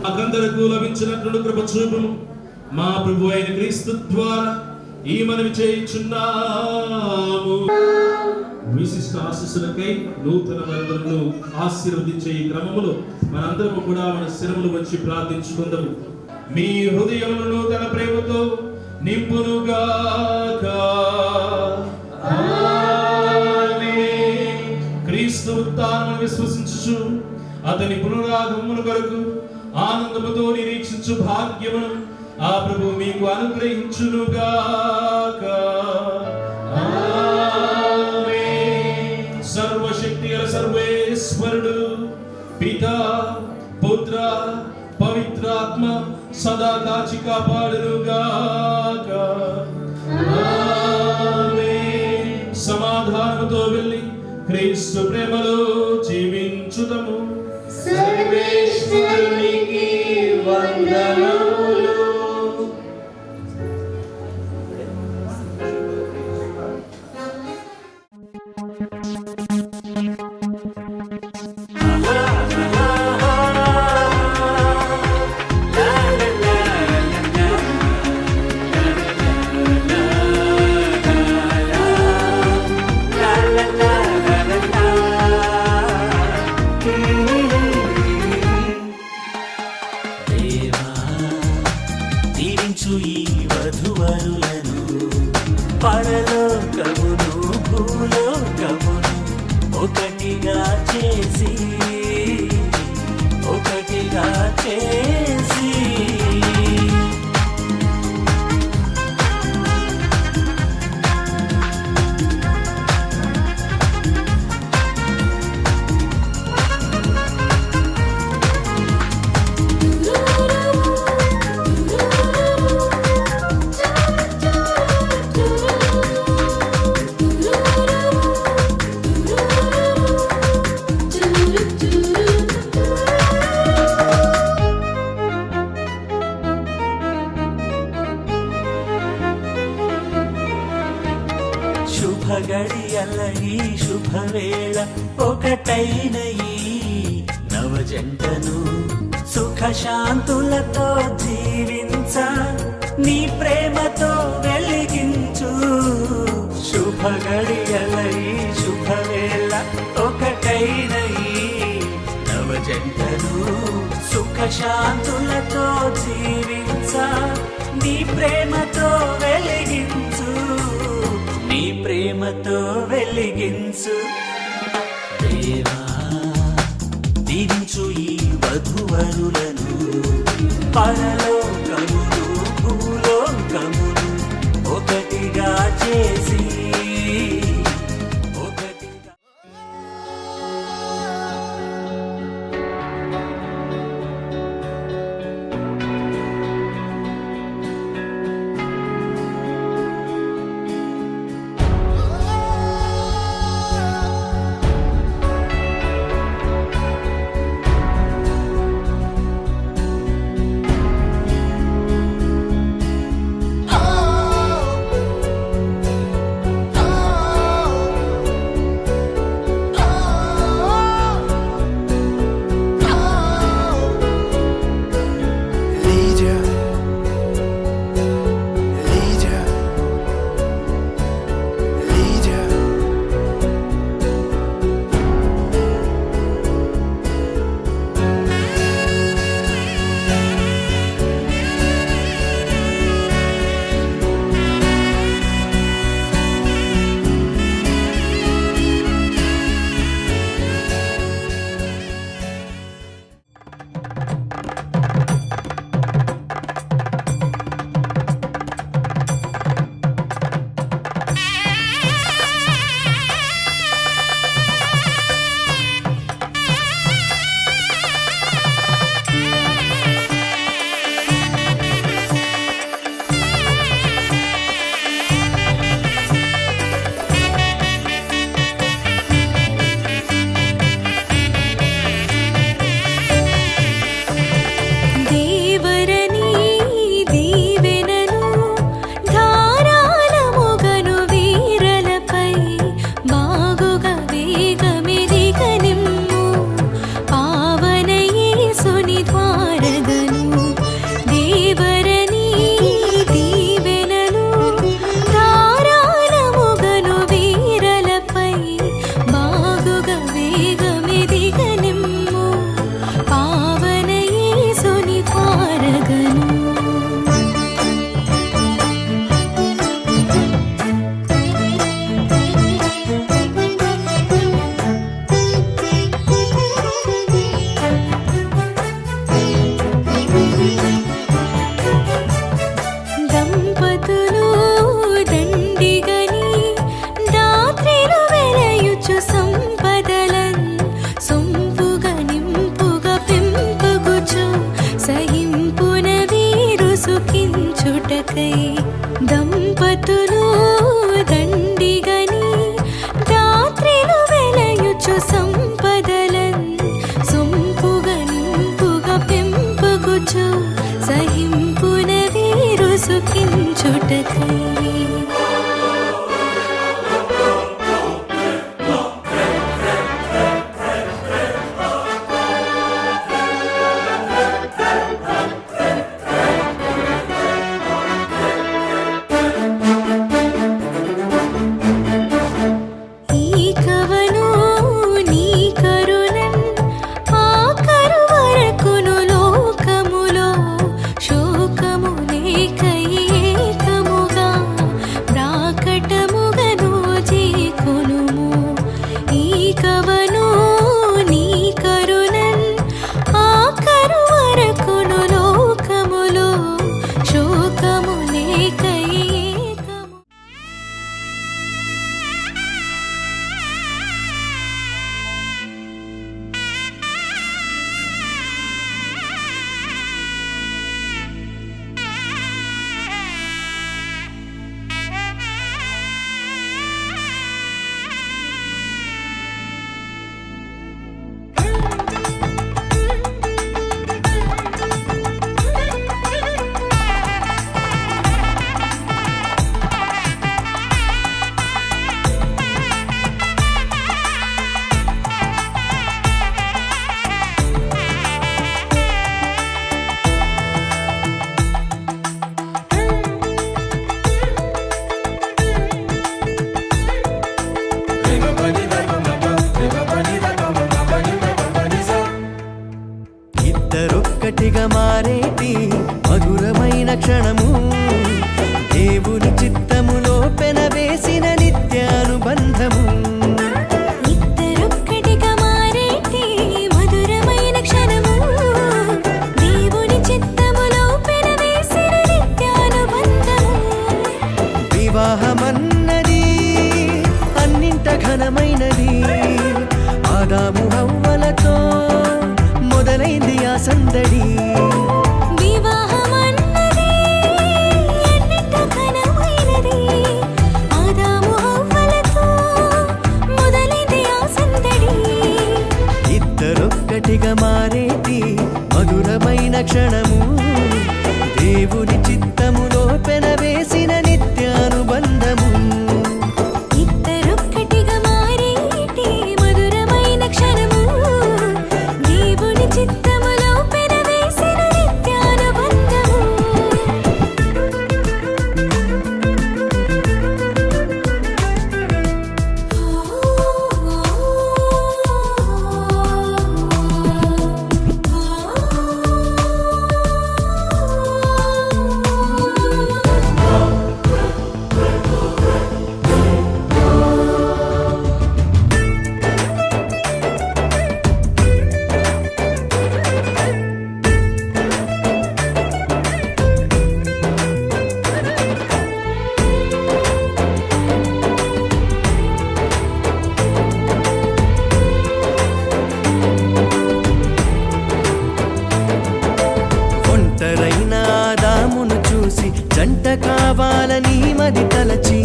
మాకందరకు లభించినట్లు కృప చూపుము. మా ప్రభు అయిన క్రీస్తు ద్వారా ఈ మనవి చేయుచున్నాము. విశిష్ట ఆశీస్సులకై నూతన వరులను ఆశీర్వదించే ఈ క్రమములో మనందరము కూడా మన శిరములు వచ్చి ప్రార్థించుకుందాము. మీ హృదయములను నూతన ప్రేమతో నింపునుగాక. ఆమేన్. క్రీస్తు ఉత్థానమును విశ్వసించుచు అతని పునరాగమనము కొరకు ఆనందముతో నిరీక్షించు భాగ్యమును ఆ ప్రభువు మీకు అనుగ్రహించునుగాక. ఆమేన్. సర్వశక్తి గల సర్వేశ్వరుడు పితా, పుత్ర, పవిత్రాత్మ సదా కాచి కాపాడునుగాక. ఆమేన్. సమాధానముతో వెళ్ళి క్రీస్తు ప్రేమలో జీవించుదము. సర్వేశ్వరునికి వందనములు. దీవించు ఈ వధువరులను, పరలోకమును భూలోకమును ఒకటిగా చేసి, ఒకటిగా చేసి. శుభగడియల ఈ శుభవేళ ఒకటైన ఈ నవజంటను సుఖశాంతులతో జీవించ నీ ప్రేమతో వెలిగించు. శుభగడియల ఈ శుభవేళ ఒకటైన ఈ నవజంటను సుఖ సుఖశాంతులతో జీవించ నీ ప్రేమతో వెలిగించు, నీ ప్రేమతో వెలిగించు. దేవా దీవించు ఈ వధువరులను, పరలోకమును భూలోకమును ఒకటిగా చేసి క్షణము దేవుని చిత్తములో పెనవేసిన నిత్యానుబంధము ఇద్దరొక్కటిగా మారేటి మధురమైన క్షణము దేవుని చిత్తములో పెనవేసిన నిత్యానుబంధము వివాహమన్నది అన్నింట ఘనమైనది ఆదాము హవ్వలతో మొదలైంది ఆ సందడి వివాహమన్నది అన్నింట ఘనమైనది ఆదాము హవ్వలతో మొదలైంది ఆ సందడి ఇద్దరొక్కటిగా మారేటి మధురమైన క్షణము దేవుని చిత్తములో పెనవేసిన నిత్యానుబంధము ఇద్దరొక్కటిగా మారేటి మధురమైన క్షణము దేవుని చిత్తములో పెనవేసిన నిత్యానుబంధము ఒంటరైన ఆదామును చూసి జంట కావాలని మది తలచి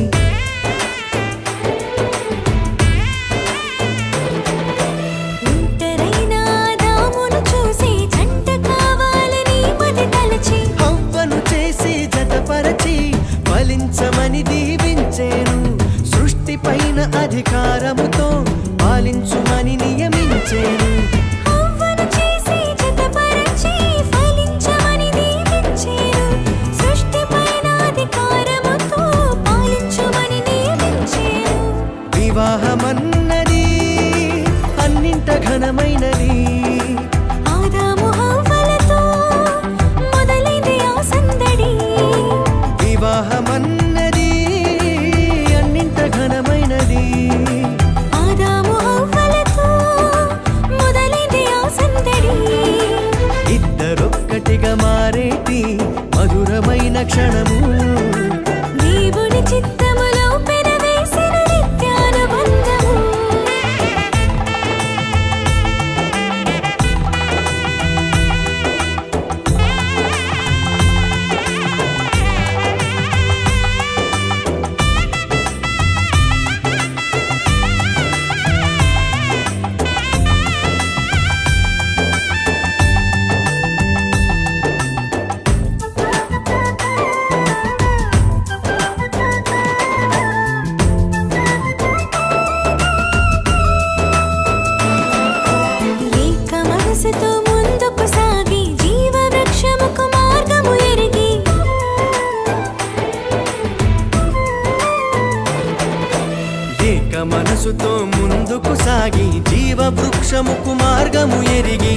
ఒంటరైన ఆదామును చూసి జంట కావాలని మది తలచి హవ్వను చేసి జతపరచి ఫలించమని దీవించేను సృష్టిపైన అధికారముతో పాలించుమని నియమించేను హవ్వను చేసి జతపరచి ఫలించమని దీవించేను సృష్టిపైన అధికారముతో పాలించుమని నియమించేను వివాహమన్నది అన్నింట ఘనమైనది ఆదాము హవ్వలతో మొదలైంది ఆ సందడి వివాహమన్నది అన్నింట ఘనమైనది ఆదాము హవ్వలతో మొదలైంది ఆ సందడి ఇద్దరొక్కటిగా మారేటి మధురమైన క్షణము దేవుని చిత్తములో పెనవేసిన నిత్యానుబంధము ఏక మనసుతో ముందుకు సాగి జీవవృక్షముకు మార్గము ఎరిగి ఏక మనసుతో ముందుకు సాగి జీవ వృక్షముకు మార్గము ఎరిగి